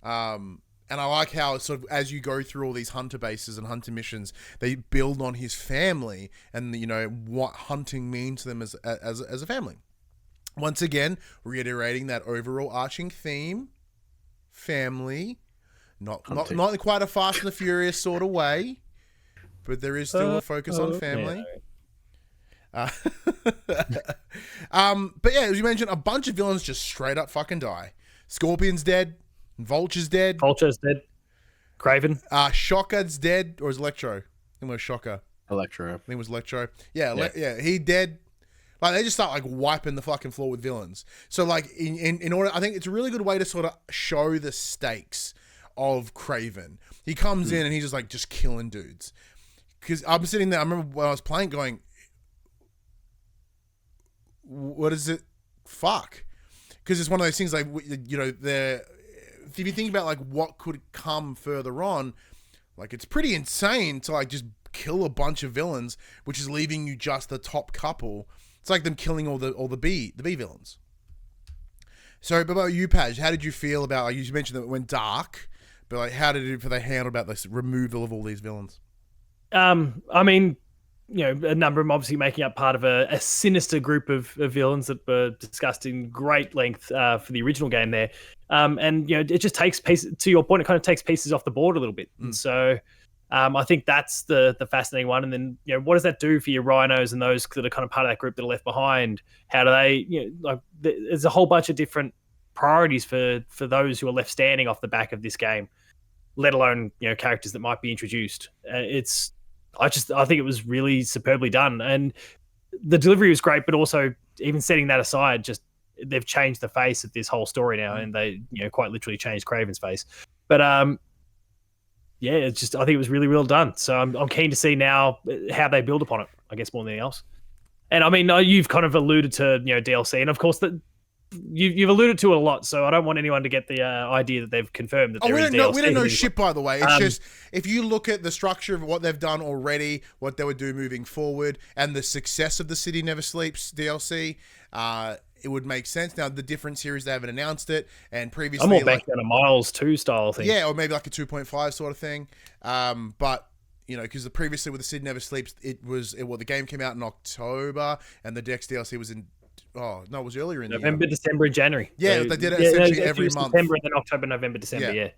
And I like how sort of as you go through all these hunter bases and hunter missions, they build on his family and what hunting means to them as a family. Once again, reiterating that overall arching theme, family, not quite a Fast and the Furious sort of way. But there is still a focus on family. Yeah. But yeah, as you mentioned, a bunch of villains just straight up fucking die. Scorpion's dead. Vulture's dead. Kraven. Shocker's dead. Or is Electro? I think it was Shocker. Electro. I think it was Electro. Yeah, he dead. Like, they just start like wiping the fucking floor with villains. So like in order, I think it's a really good way to sort of show the stakes of Kraven. He comes in and he's just killing dudes. Because I'm sitting there, I remember when I was playing going, what is it? Fuck. Because it's one of those things like, if you think about like what could come further on, like it's pretty insane to like just kill a bunch of villains, which is leaving you just the top couple. It's like them killing all the B villains. So, but about you, Paj, how did you feel about, like you mentioned that it went dark, but like how did they handle about this removal of all these villains? I mean, a number of them obviously making up part of a sinister group of villains that were discussed in great length for the original game there. And it just takes pieces, to your point, it kind of takes pieces off the board a little bit. And so I think that's the fascinating one. And then, what does that do for your rhinos and those that are kind of part of that group that are left behind? How do they, there's a whole bunch of different priorities for those who are left standing off the back of this game, let alone, characters that might be introduced. I think it was really superbly done, and the delivery was great. But also, even setting that aside, just they've changed the face of this whole story now, and they quite literally changed Kraven's face. But it's just I think it was really well done. So I'm keen to see now how they build upon it. I guess more than anything else. And I mean, you've kind of alluded to DLC, and of course that. You've alluded to it a lot, so I don't want anyone to get the idea that they've confirmed that there is DLC. We don't know shit, by the way. It's just, if you look at the structure of what they've done already, what they would do moving forward, and the success of the City Never Sleeps DLC, it would make sense. Now, the different series, they haven't announced it, and previously... I'm more back down a Miles 2 style thing. Yeah, or maybe like a 2.5 sort of thing. But... because previously with the City Never Sleeps, the game came out in October, and the Dex DLC was in... Oh, no, it was earlier in November, December, and January. Yeah, so, they did it essentially every month. September and then October, November, December, yeah.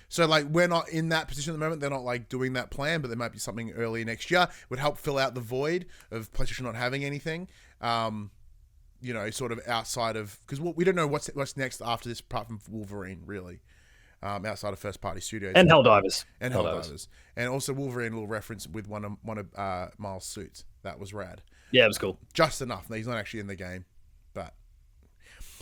So, like, we're not in that position at the moment. They're not, like, doing that plan, but there might be something early next year. It would help fill out the void of PlayStation not having anything, sort of outside of... Because we don't know what's next after this, apart from Wolverine, really. Outside of first-party studios. And Helldivers. And also Wolverine, a little reference with one of Miles' suits. That was rad. Yeah, it was cool. Just enough. He's not actually in the game. But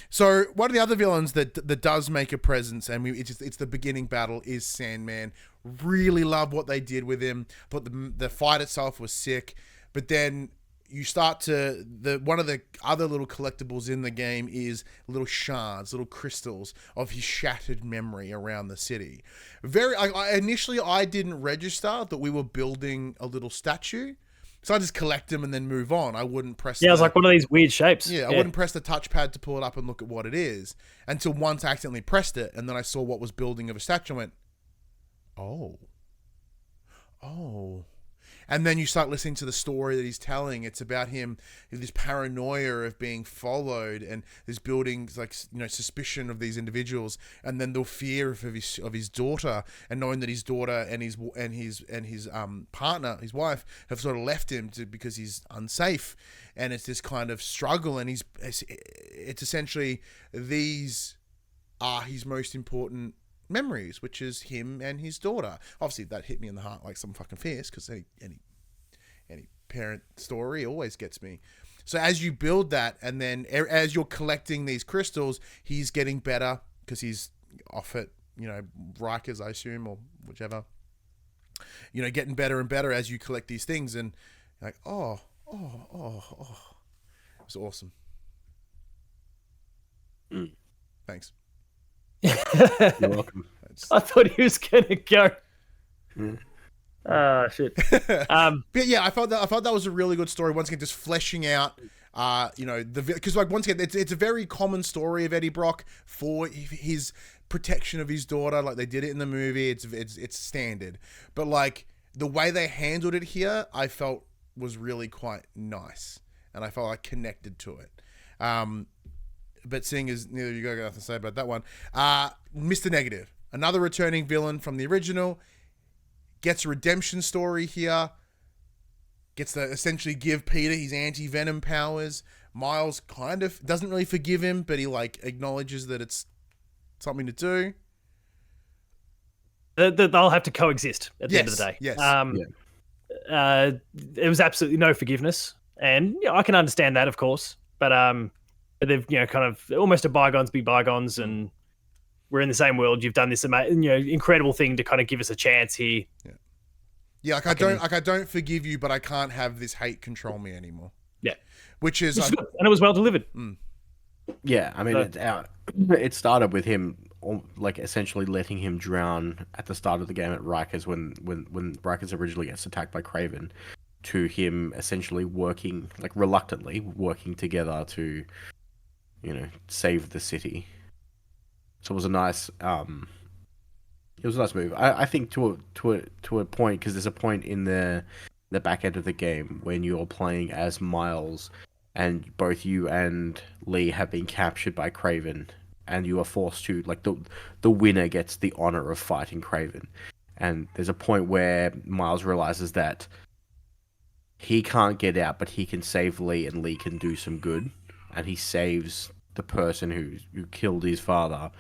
so one of the other villains that does make a presence, and it's the beginning battle, is Sandman. Really love what they did with him. Thought the fight itself was sick, but then you start to one of the other little collectibles in the game is little shards, little crystals of his shattered memory around the city. Initially I didn't register that we were building a little statue, so I just collect them and then move on. I wouldn't press. Yeah, it was like one of these weird shapes. Yeah, I wouldn't press the touchpad to pull it up and look at what it is until once I accidentally pressed it, and then I saw what was building of a statue and went, oh. And then you start listening to the story that he's telling. It's about him, this paranoia of being followed, and there's building like, you know, suspicion of these individuals, and then the fear of his daughter, and knowing that his daughter and his partner, his wife, have sort of left him because he's unsafe, and it's this kind of struggle, and it's essentially these are his most important memories, which is him and his daughter. Obviously that hit me in the heart like some fucking fierce, because any parent story always gets me. So as you build that, and then as you're collecting these crystals, he's getting better because he's off at, you know, Rikers, I assume, or whichever, you know, getting better and better as you collect these things, and like oh, it was awesome. Thanks. You're welcome. I thought he was gonna go. Shit. But yeah, I thought that was a really good story. Once again, just fleshing out, you know, because like once again, it's a very common story of Eddie Brock for his protection of his daughter. Like they did it in the movie. It's standard, but like the way they handled it here, I felt was really quite nice, and I felt like connected to it. But seeing as neither of you guys got nothing to say about that one, Mr. Negative, another returning villain from the original, gets a redemption story here, gets to essentially give Peter his anti-venom powers. Miles kind of doesn't really forgive him, but he like acknowledges that it's something to do. They'll have to coexist at the end of the day. Yes. There was absolutely no forgiveness, and you know, I can understand that, of course, but they've, you know, kind of almost a bygones be bygones, and we're in the same world. You've done this incredible thing to kind of give us a chance here. Yeah. I don't forgive you, but I can't have this hate control me anymore. Yeah, which is good. And it was well delivered. Yeah, I mean, it started with him like essentially letting him drown at the start of the game at Rikers when Rikers originally gets attacked by Kraven, to him essentially working, like reluctantly working together to, you know, save the city. So it was a nice move. I think to a point, because there's a point in the back end of the game when you're playing as Miles, and both you and Lee have been captured by Kraven, and you are forced to, like, the winner gets the honor of fighting Kraven. And there's a point where Miles realizes that he can't get out, but he can save Lee, and Lee can do some good, and he saves the person who killed his father,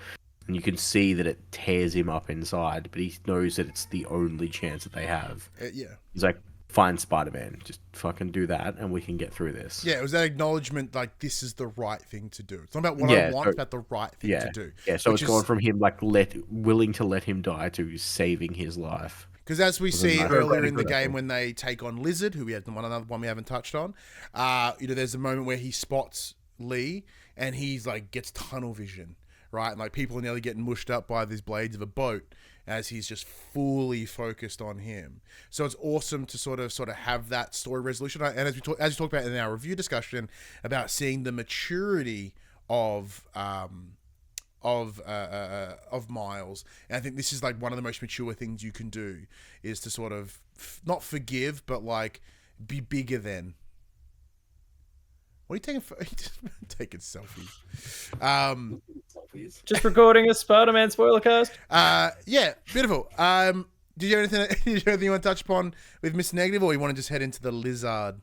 and you can see that it tears him up inside, but he knows that it's the only chance that they have. Yeah. He's like, fine, Spider-Man, just fucking do that, and we can get through this. Yeah, it was that acknowledgement, like, this is the right thing to do. It's not about what I want, it's about the right thing to do. Yeah, so it's gone from him, like, willing to let him die to saving his life. Because as we see earlier in the game when they take on Lizard, who we had another one we haven't touched on, you know, there's a moment where he spots Lee, and he's like gets tunnel vision, right? And like people are nearly getting mushed up by these blades of a boat as he's just fully focused on him. So it's awesome to sort of have that story resolution. And as you talked about in our review discussion about seeing the maturity of Miles, and I think this is like one of the most mature things you can do is to sort of not forgive, but like be bigger than. What are you taking selfies? Just recording a Spider-Man spoiler cast. Yeah, beautiful. Did you have anything you want to touch upon with Mr. Negative, or you want to just head into the Lizard?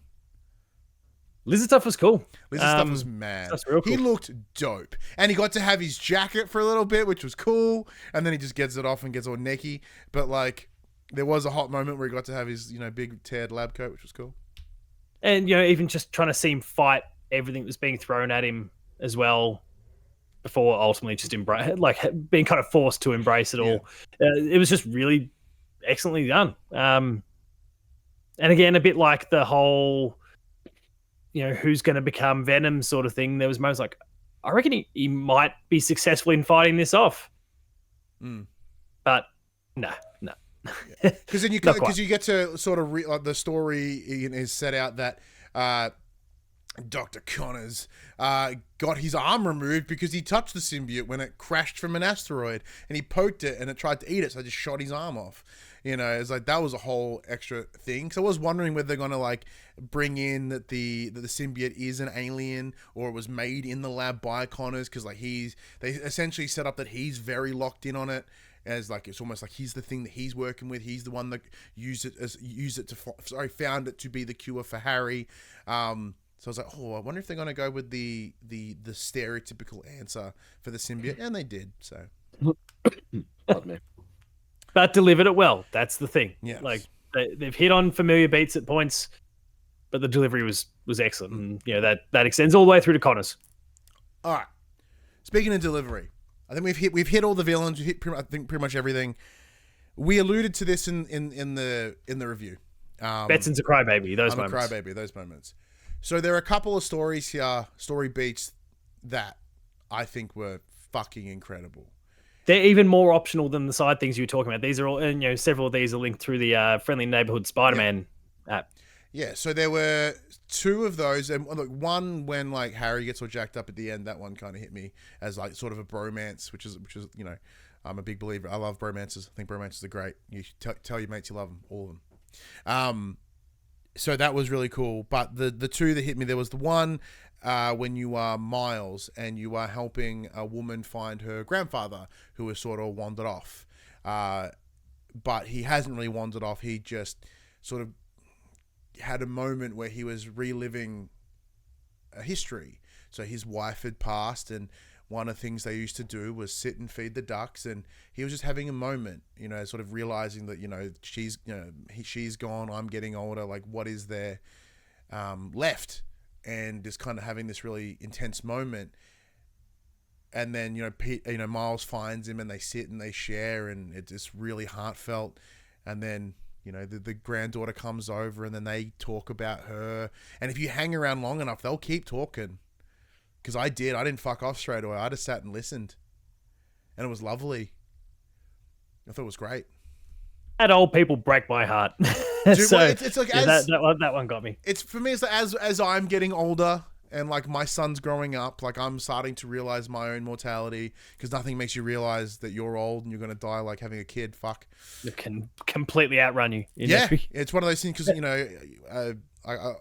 Lizard stuff was cool. Lizard stuff was mad. Real cool. He looked dope, and he got to have his jacket for a little bit, which was cool. And then he just gets it off and gets all necky. But like, there was a hot moment where he got to have his, you know, big teared lab coat, which was cool. And you know, even just trying to see him fight everything that was being thrown at him as well, before ultimately just being kind of forced to embrace it all. It was just really excellently done. And again, a bit like the whole who's going to become Venom sort of thing, there was moments like, I reckon he might be successful in fighting this off. But no. Because then you get to sort of like the story is set out that Dr. Connors got his arm removed because he touched the symbiote when it crashed from an asteroid, and he poked it and it tried to eat it, so I just shot his arm off. It's like that was a whole extra thing. So I was wondering whether they're gonna like bring in that the symbiote is an alien or it was made in the lab by Connors, because like they essentially set up that he's very locked in on it. As like it's almost like he's the thing that he's working with. He's the one that found it to be the cure for Harry. So I was like, I wonder if they're gonna go with the stereotypical answer for the symbiote, and they did. So, Pardon me. But delivered it well. That's the thing. Yeah, like they've hit on familiar beats at points, but the delivery was excellent, and that extends all the way through to Connors. All right. Speaking of delivery, I think we've hit all the villains. We've hit pretty much everything. We alluded to this in the review. Betson's a crybaby. Those moments. So there are a couple of stories here, story beats that I think were fucking incredible. They're even more optional than the side things you were talking about. These are all, and several of these are linked through the Friendly Neighborhood Spider-Man app. Yeah, so there were two of those, and look, one when like Harry gets all jacked up at the end. That one kind of hit me as like sort of a bromance, which is I'm a big believer. I love bromances. I think bromances are great. You should tell your mates you love them, all of them. So that was really cool. But the two that hit me, there was the one when you are Miles and you are helping a woman find her grandfather who has sort of wandered off, but he hasn't really wandered off. He just sort of had a moment where he was reliving a history. So his wife had passed, and one of the things they used to do was sit and feed the ducks, and he was just having a moment, sort of realizing that she's gone, I'm getting older, like what is there left, and just kind of having this really intense moment. And then Miles finds him and they sit and they share, and it's just really heartfelt. And then the granddaughter comes over and then they talk about her. And if you hang around long enough, they'll keep talking. Because I didn't fuck off straight away. I just sat and listened. And it was lovely. I thought it was great. That old people break my heart. Dude, so it's like that one got me. It's for me. It's like as I'm getting older and like my son's growing up, like I'm starting to realize my own mortality, because nothing makes you realize that you're old and you're gonna die like having a kid. Fuck, it can completely outrun you. It's one of those things because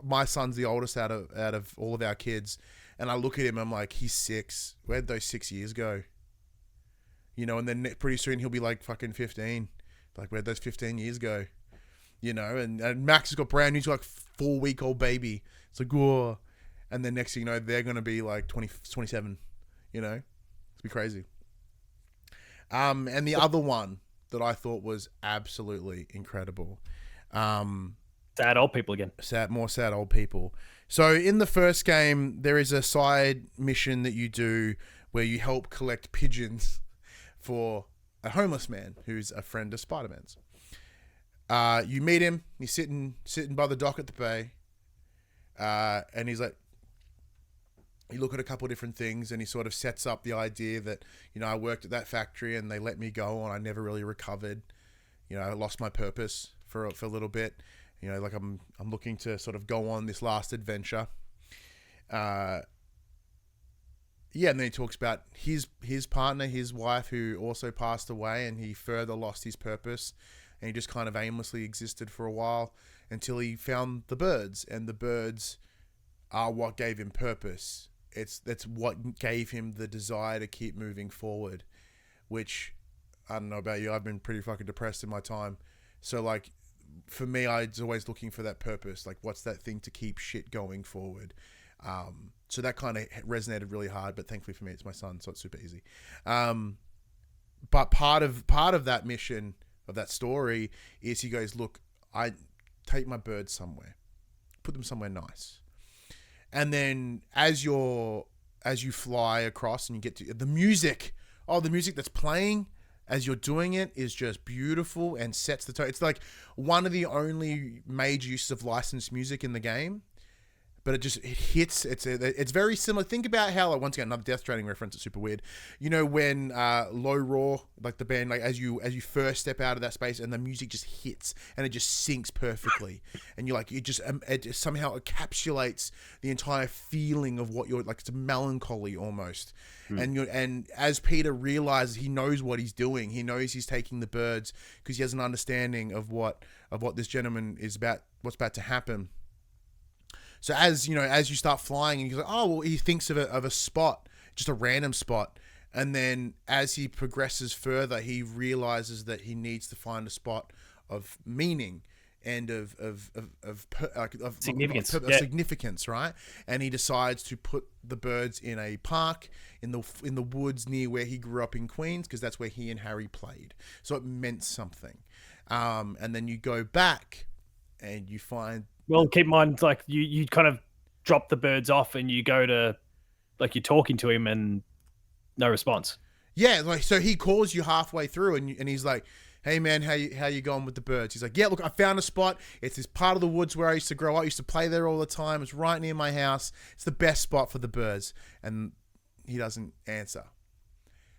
my son's the oldest out of all of our kids, and I look at him, I'm like, he's 6. Where'd those 6 years go? And then pretty soon he'll be like fucking 15. Like, where'd those 15 years go? And Max has got brand new, like 4-week-old baby. It's like, whoa. And then next thing you know, they're going to be like 27, It's be crazy. And the other one that I thought was absolutely incredible. Sad old people again. More sad old people. So in the first game, there is a side mission that you do where you help collect pigeons for a homeless man who's a friend of Spider-Man's. You meet him. He's sitting by the dock at the bay. And he's like, you look at a couple of different things, and he sort of sets up the idea that, I worked at that factory and they let me go and I never really recovered. I lost my purpose for a little bit. Like I'm looking to sort of go on this last adventure. And then he talks about his partner, his wife, who also passed away, and he further lost his purpose, and he just kind of aimlessly existed for a while until he found the birds, and the birds are what gave him purpose. That's what gave him the desire to keep moving forward, which, I don't know about you, I've been pretty fucking depressed in my time. So like, for me, I was always looking for that purpose. Like, what's that thing to keep shit going forward? So that kind of resonated really hard, but thankfully for me, it's my son, so it's super easy. But part of that mission, of that story, is he goes, look, I take my birds somewhere, put them somewhere nice. And then as you fly across and you get to the music that's playing as you're doing it is just beautiful and sets the tone. It's like one of the only major uses of licensed music in the game, but it hits. It's very similar. Think about how, like, once again, another Death Stranding reference. It's super weird. You know, when Low Roar, like the band, like as you first step out of that space and the music just hits and it just syncs perfectly, and you're like, it just somehow encapsulates the entire feeling of what you're like. It's a melancholy almost. And as Peter realizes, he knows what he's doing. He knows he's taking the birds because he has an understanding of what this gentleman is about, what's about to happen. So as you start flying, and he's like, oh, well, he thinks of a spot, just a random spot, and then as he progresses further, he realizes that he needs to find a spot of meaning and of significance, significance, right? And he decides to put the birds in a park in the woods near where he grew up in Queens, because that's where he and Harry played. So it meant something. And then you go back and you find. Well, keep in mind, like you kind of drop the birds off and you go to, like, you're talking to him and no response. Yeah, like, so he calls you halfway through and he's like, hey man, how you going with the birds? He's like, yeah, look, I found a spot. It's this part of the woods where I used to grow up. I used to play there all the time. It's right near my house. It's the best spot for the birds. And he doesn't answer.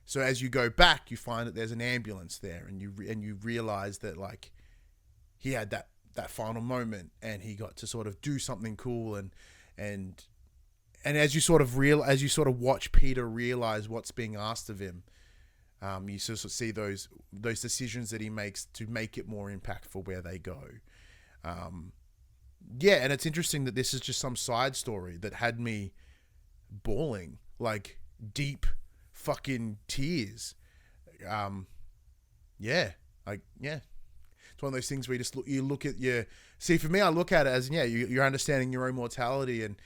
So as you go back, you find that there's an ambulance there, and you realize that, like, he had that final moment and he got to sort of do something cool, and as you sort of watch Peter realize what's being asked of him, you sort of see those decisions that he makes to make it more impactful where they go. Yeah, and it's interesting that this is just some side story that had me bawling, like deep fucking tears. Yeah. It's one of those things where you look at your. See, for me, I look at it as, yeah, you're understanding your own mortality, and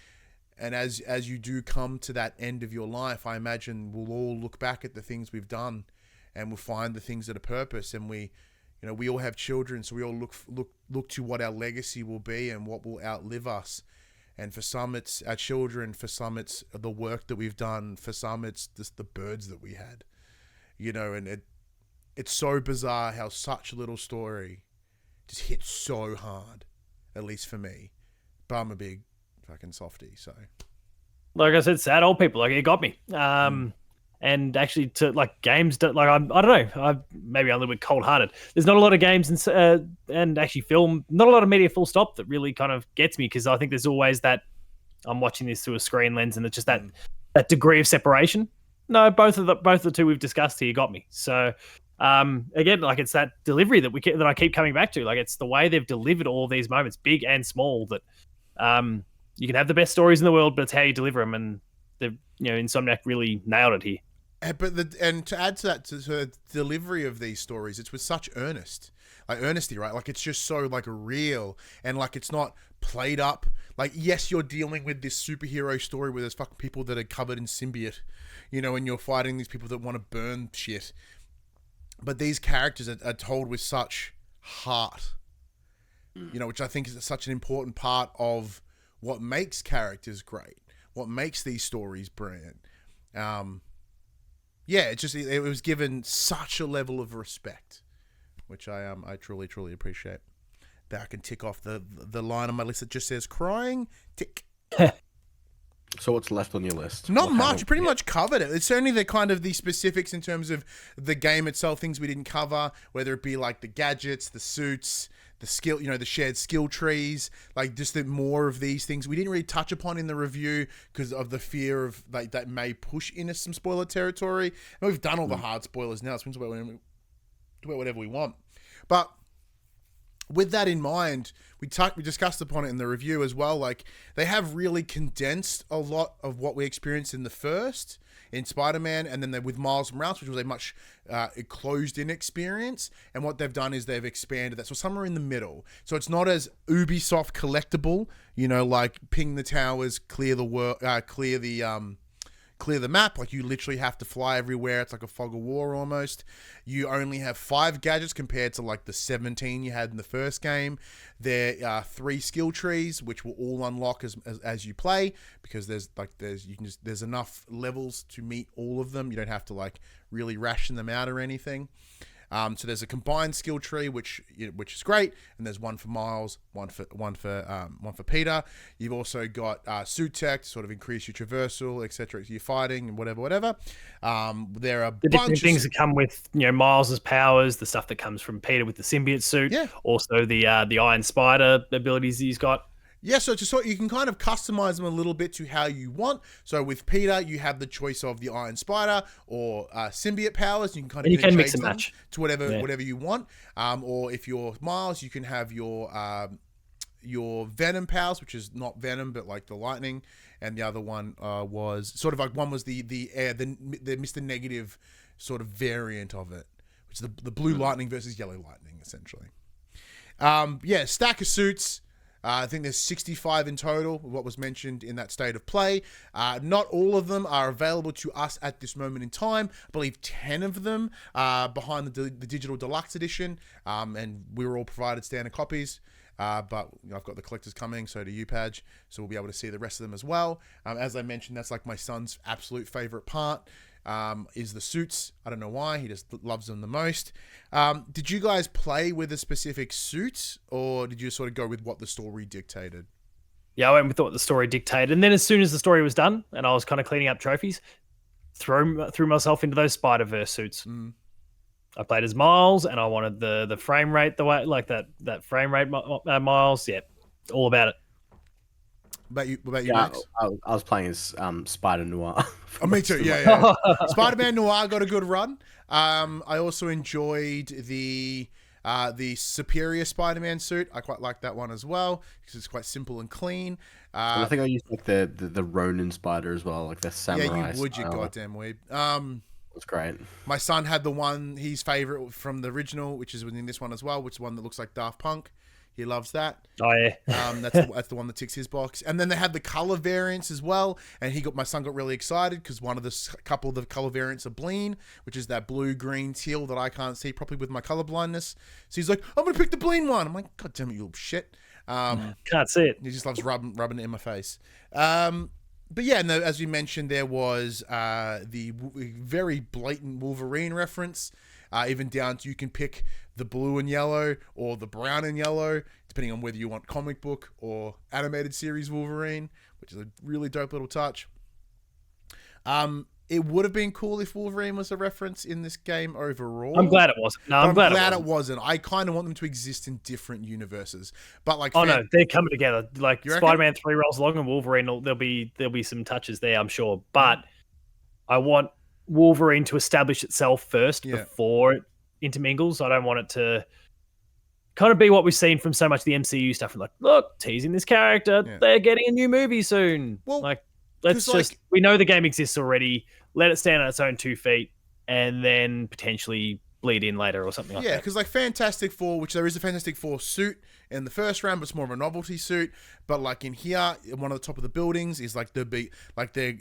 as you do come to that end of your life, I imagine we'll all look back at the things we've done, and we'll find the things that are purpose, and we all have children, so we all look to what our legacy will be and what will outlive us. And for some, it's our children. For some, it's the work that we've done. For some, it's just the birds that we had. And it's so bizarre how such a little story just hits so hard, at least for me. But I'm a big fucking softie, so. Like I said, sad old people. Like, it got me. And actually, to like games, like I don't know, maybe I'm a little bit cold-hearted. There's not a lot of games and actually film, not a lot of media full stop that really kind of gets me, because I think there's always that I'm watching this through a screen lens, and it's just that degree of separation. No, both of the two we've discussed here got me. So again, like, it's that delivery that I keep coming back to. Like, it's the way they've delivered all these moments, big and small, that you can have the best stories in the world, but it's how you deliver them, and Insomniac really nailed it here. And to add to that, to the delivery of these stories, it's with such earnesty, right? Like, it's just so, like, real, and, like, it's not played up. Like, yes, you're dealing with this superhero story where there's fucking people that are covered in symbiote, and you're fighting these people that want to burn shit. But these characters are told with such heart, which I think is such an important part of what makes characters great, what makes these stories brilliant. Yeah, it was given such a level of respect, which I truly, truly appreciate. That I can tick off the line on my list that just says crying, tick. So what's left on your list? Not much. We pretty much covered it. It's only the specifics in terms of the game itself, things we didn't cover, whether it be like the gadgets, the suits, the skill, the shared skill trees, like just more of these things we didn't really touch upon in the review because of the fear of like that may push into some spoiler territory. And we've done all the hard spoilers now, so we can do whatever we want. But with that in mind, we discussed upon it in the review as well. Like, they have really condensed a lot of what we experienced in the first in Spider-Man, and then with Miles Morales, which was a much closed-in experience. And what they've done is they've expanded that, so somewhere in the middle. So it's not as Ubisoft collectible, like ping the towers, clear the world, clear the map. Like, you literally have to fly everywhere. It's like a fog of war almost. You only have 5 gadgets compared to like the 17 you had in the first game. There are 3 skill trees, which will all unlock as you play, because there's enough levels to meet all of them. You don't have to like really ration them out or anything. So there's a combined skill tree, which is great, and there's one for Miles, one for Peter. You've also got suit tech to sort of increase your traversal, etc. You're fighting and whatever. There are the different things that come with Miles's powers, the stuff that comes from Peter with the symbiote suit, also the Iron Spider abilities he's got. Yeah, so you can kind of customize them a little bit to how you want. So with Peter, you have the choice of the Iron Spider or symbiote powers. You can kind of mix and match to whatever you want. Or if you're Miles, you can have your Venom powers, which is not Venom but like the lightning, and the other one was sort of like one was the air, the Mr. Negative sort of variant of it, which is the blue lightning versus yellow lightning essentially. Stack of suits. I think there's 65 in total, what was mentioned in that state of play. Not all of them are available to us at this moment in time. I believe 10 of them are behind the digital deluxe edition, and we were all provided standard copies. But I've got the collectors coming, so do you, Padge, so we'll be able to see the rest of them as well. As I mentioned, that's like my son's absolute favorite part. Is the suits. I don't know why, he just loves them the most. Did you guys play with a specific suit, or did you sort of go with what the story dictated? Yeah, I went with what the story dictated, and then as soon as the story was done and I was kind of cleaning up trophies, threw myself into those Spider-Verse suits. I played as Miles, and I wanted the frame rate the way like that frame rate Miles. Yeah, all about it. What about you, Max? I was playing as Spider Noir. Oh, me too. Yeah. Spider-Man Noir got a good run. I also enjoyed the Superior Spider-Man suit. I quite like that one as well because it's quite simple and clean. And I think I used like the Ronin Spider as well, like the samurai. Yeah, you would, you goddamn weeb. That's great. My son had the one, his favorite from the original, which is within this one as well, which is one that looks like Daft Punk. He loves that. Oh yeah. That's the one that ticks his box. And then they had the color variants as well. And my son got really excited because one of the couple of the color variants are Bleen, which is that blue, green, teal that I can't see properly with my color blindness. So he's like, I'm gonna pick the Bleen one. I'm like, God damn it, you little shit. Can't see it. He just loves rubbing it in my face. But yeah, no, as we mentioned, there was the very blatant Wolverine reference. Even down to you can pick the blue and yellow or the brown and yellow, depending on whether you want comic book or animated series Wolverine, which is a really dope little touch. It would have been cool if Wolverine was a reference in this game overall. I'm glad it wasn't. No, I'm glad it wasn't. I kind of want them to exist in different universes. But like, no, they're coming together. Like Spider-Man 3 rolls along and Wolverine, there'll be some touches there, I'm sure. But I want Wolverine to establish itself first before it intermingles. I don't want it to kind of be what we've seen from so much of the MCU stuff. Like, look, teasing this character, they're getting a new movie soon. Well, like, let's just, we know the game exists already. Let it stand on its own 2 feet and then potentially bleed in later or something like that. Yeah, because like Fantastic Four, which there is a Fantastic Four suit in the first round, but it's more of a novelty suit. But like in here, one of the top of the buildings is like they're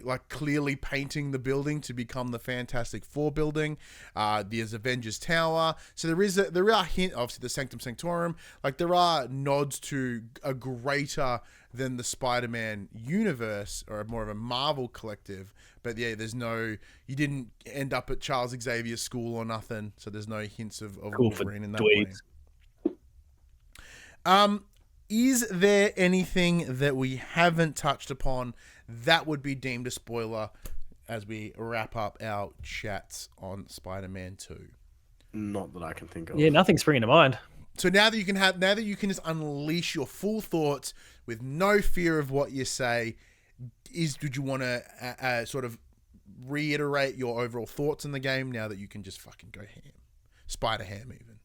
like clearly painting the building to become the Fantastic Four building. There's Avengers Tower, so there are hint, obviously the Sanctum Sanctorum. Like there are nods to a greater than the Spider-Man universe or more of a Marvel collective. But yeah, you didn't end up at Charles Xavier's school or nothing, so there's no hints of Wolverine in that way. Is there anything that we haven't touched upon that would be deemed a spoiler as we wrap up our chats on Spider-Man 2? Not that I can think of. Yeah, nothing's springing to mind. So now that you can just unleash your full thoughts with no fear of what you say, did you want to sort of reiterate your overall thoughts in the game now that you can just fucking go ham, Spider ham even?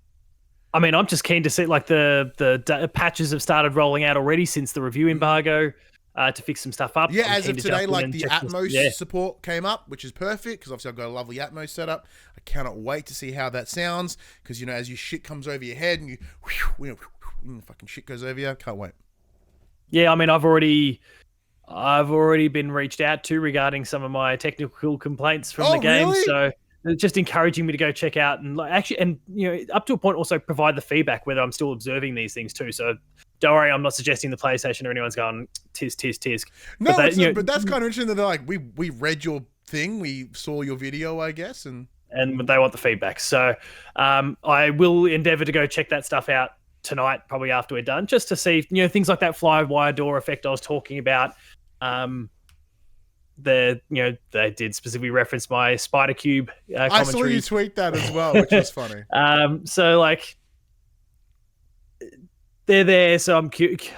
I mean, I'm just keen to see like the patches have started rolling out already since the review embargo to fix some stuff up. Yeah, as of today, like the Atmos support came up, which is perfect because obviously I've got a lovely Atmos setup. I cannot wait to see how that sounds because as your shit comes over your head and fucking shit goes over you, can't wait. Yeah, I mean, I've already been reached out to regarding some of my technical complaints from the game. Really? So it's just encouraging me to go check out and up to a point also provide the feedback whether I'm still observing these things too. So don't worry, I'm not suggesting the PlayStation or anyone's going tisk. No, but that's kind of interesting that they're like, we read your thing, we saw your video, I guess, and and they want the feedback. So I will endeavor to go check that stuff out tonight, probably after we're done, just to see, things like that fly wire door effect I was talking about. They did specifically reference my Spider Cube commentary. I saw you tweet that as well, which was funny. So like they're there, so I'm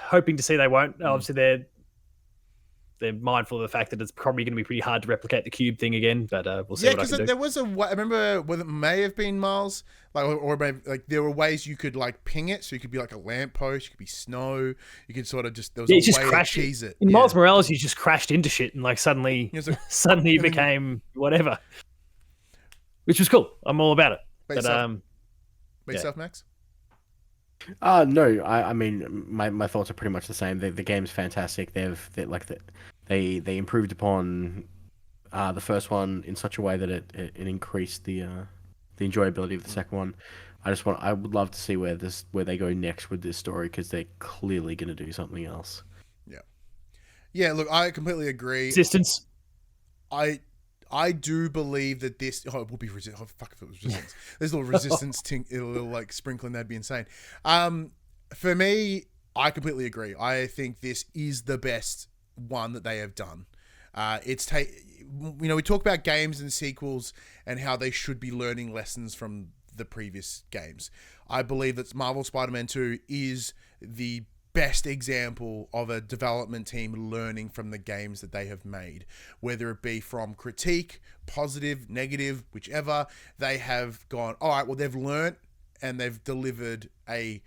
hoping to see they won't. Obviously, they're mindful of the fact that it's probably going to be pretty hard to replicate the cube thing again, but we'll see what I can do. There was I remember whether it may have been Miles, or maybe, there were ways you could ping it, so you could be like a lamppost, you could be snow, you could sort of there was a way to cheese it. In Miles Morales, you just crashed into shit and suddenly you became whatever, which was cool. I'm all about it. Yourself, Max? No, I mean my thoughts are pretty much the same. The game's fantastic. They improved upon the first one in such a way that it increased the enjoyability of the second one. I would love to see where they go next with this story, because they're clearly going to do something else. Yeah. Look, I completely agree. Resistance. I do believe that this. Oh, it would be resistance. Oh, fuck if it was resistance. There's a little resistance, a little sprinkling. That'd be insane. For me, I completely agree. I think this is the best one that they have done. We talk about games and sequels and how they should be learning lessons from the previous games. I believe that Marvel Spider-Man 2 is the best example of a development team learning from the games that they have made, whether it be from critique, positive, negative, whichever. They have gone, all right, well, they've learnt and they've delivered a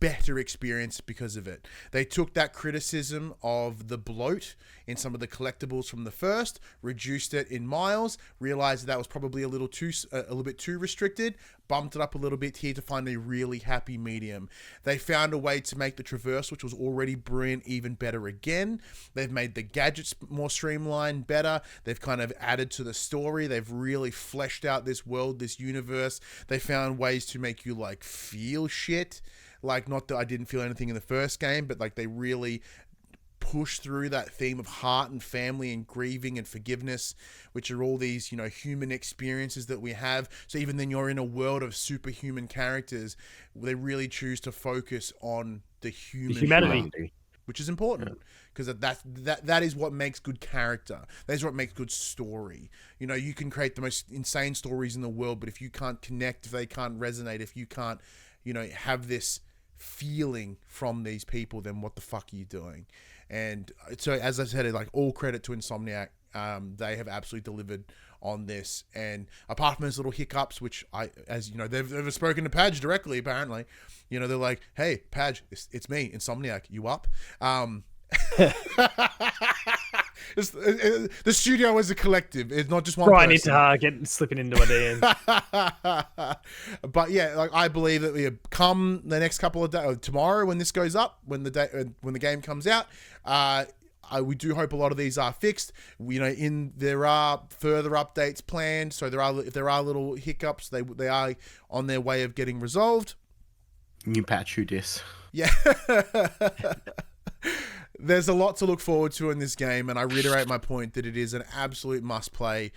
better experience because of it. They took that criticism of the bloat in some of the collectibles from the first, reduced it in Miles, realized that was probably a little bit too restricted, bumped it up a little bit here to find a really happy medium. They found a way to make the traverse, which was already brilliant, even better again. They've made the gadgets more streamlined, better. They've kind of added to the story. They've really fleshed out this world, this universe. They found ways to make you feel shit. Not that I didn't feel anything in the first game, but they really push through that theme of heart and family and grieving and forgiveness, which are all these, human experiences that we have. So even then you're in a world of superhuman characters, they really choose to focus on the humanity, which is important, because that is what makes good character. That is what makes good story. You can create the most insane stories in the world, but if you can't connect, if they can't resonate, if you can't, have this feeling from these people, then what the fuck are you doing? And so, as I said, all credit to Insomniac. They have absolutely delivered on this. And apart from those little hiccups, which they've spoken to Padge directly, apparently. They're like, hey, Padge, it's me, Insomniac, you up? The studio is a collective. It's not just one person. Right into slipping into my DM. But yeah, I believe that we come the next couple of days, tomorrow when this goes up, when the game comes out, we do hope a lot of these are fixed. There are further updates planned, so if there are little hiccups, they are on their way of getting resolved. New patch, who dis? Yeah. There's a lot to look forward to in this game, and I reiterate my point that it is an absolute must-play.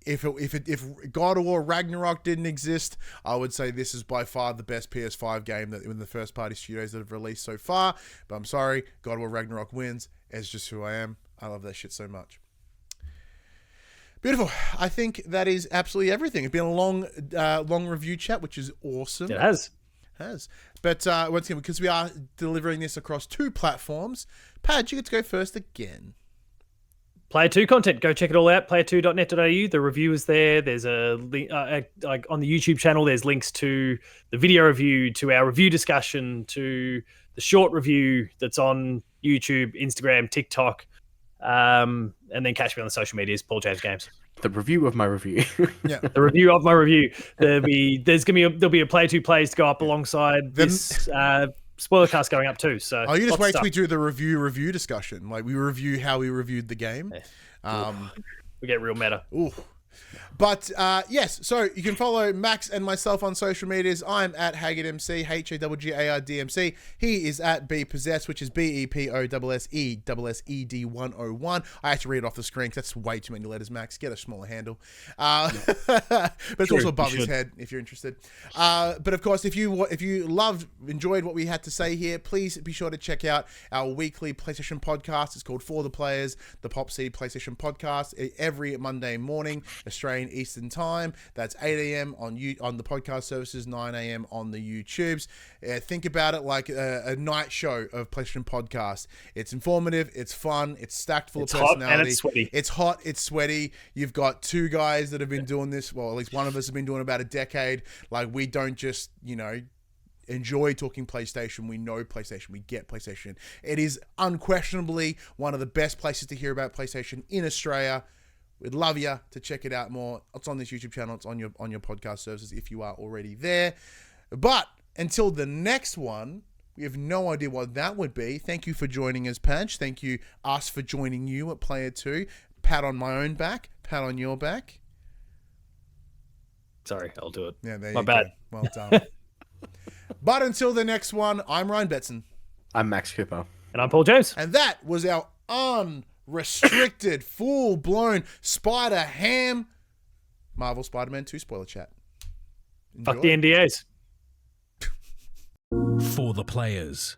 If God of War Ragnarok didn't exist, I would say this is by far the best PS5 game that in the first-party studios that have released so far. But I'm sorry, God of War Ragnarok wins. It's just who I am. I love that shit so much. Beautiful. I think that is absolutely everything. It's been a long review chat, which is awesome. It has. But once again, because we are delivering this across 2 platforms, Pad, you get to go first again. Player 2 content, go check it all out, player2.net.au. The review is there. There's a link on the YouTube channel. There's links to the video review, to our review discussion, to the short review that's on YouTube, Instagram, TikTok, and then catch me on the social medias, Paul James Games. The review of my review. Yeah. The review of my review. There'll be a Player 2 plays to go up alongside this spoiler cast going up too. So you just wait till we do the review discussion. We review how we reviewed the game. We get real meta. Ooh. But yes, so you can follow Max and myself on social medias. I'm at HaggardMC, HAGGARDMC. He is at BPossessed, which is BEPOSSESSED101. I have to read it off the screen because that's way too many letters, Max. Get a smaller handle. But it's also above his head if you're interested. But of course, if you enjoyed what we had to say here, please be sure to check out our weekly PlayStation podcast. It's called For the Players, the PopC PlayStation podcast, every Monday morning, Australian Eastern Time. That's 8 a.m. on the podcast services, 9 a.m. on the YouTubes. Think about it like a night show of PlayStation podcast. It's informative, it's fun, it's stacked full of personality. Hot and it's sweaty. It's hot, it's sweaty. You've got two guys that have been doing this, well, at least one of us has been doing about a decade. Like, we don't just, enjoy talking PlayStation. We know PlayStation. We get PlayStation. It is unquestionably one of the best places to hear about PlayStation in Australia. We'd love you to check it out more. It's on this YouTube channel. It's on your podcast services if you are already there. But until the next one, we have no idea what that would be. Thank you for joining us, Patch. Thank you, us, for joining you at Player 2. Pat on my own back. Pat on your back. Sorry, I'll do it. Yeah, there My you bad. go. Well done. But until the next one, I'm Ryan Betson. I'm Max Cooper. And I'm Paul James. And that was our unrestricted, full-blown Spider-Ham Marvel Spider-Man 2 spoiler chat. Enjoy. Fuck the NDAs. For the Players.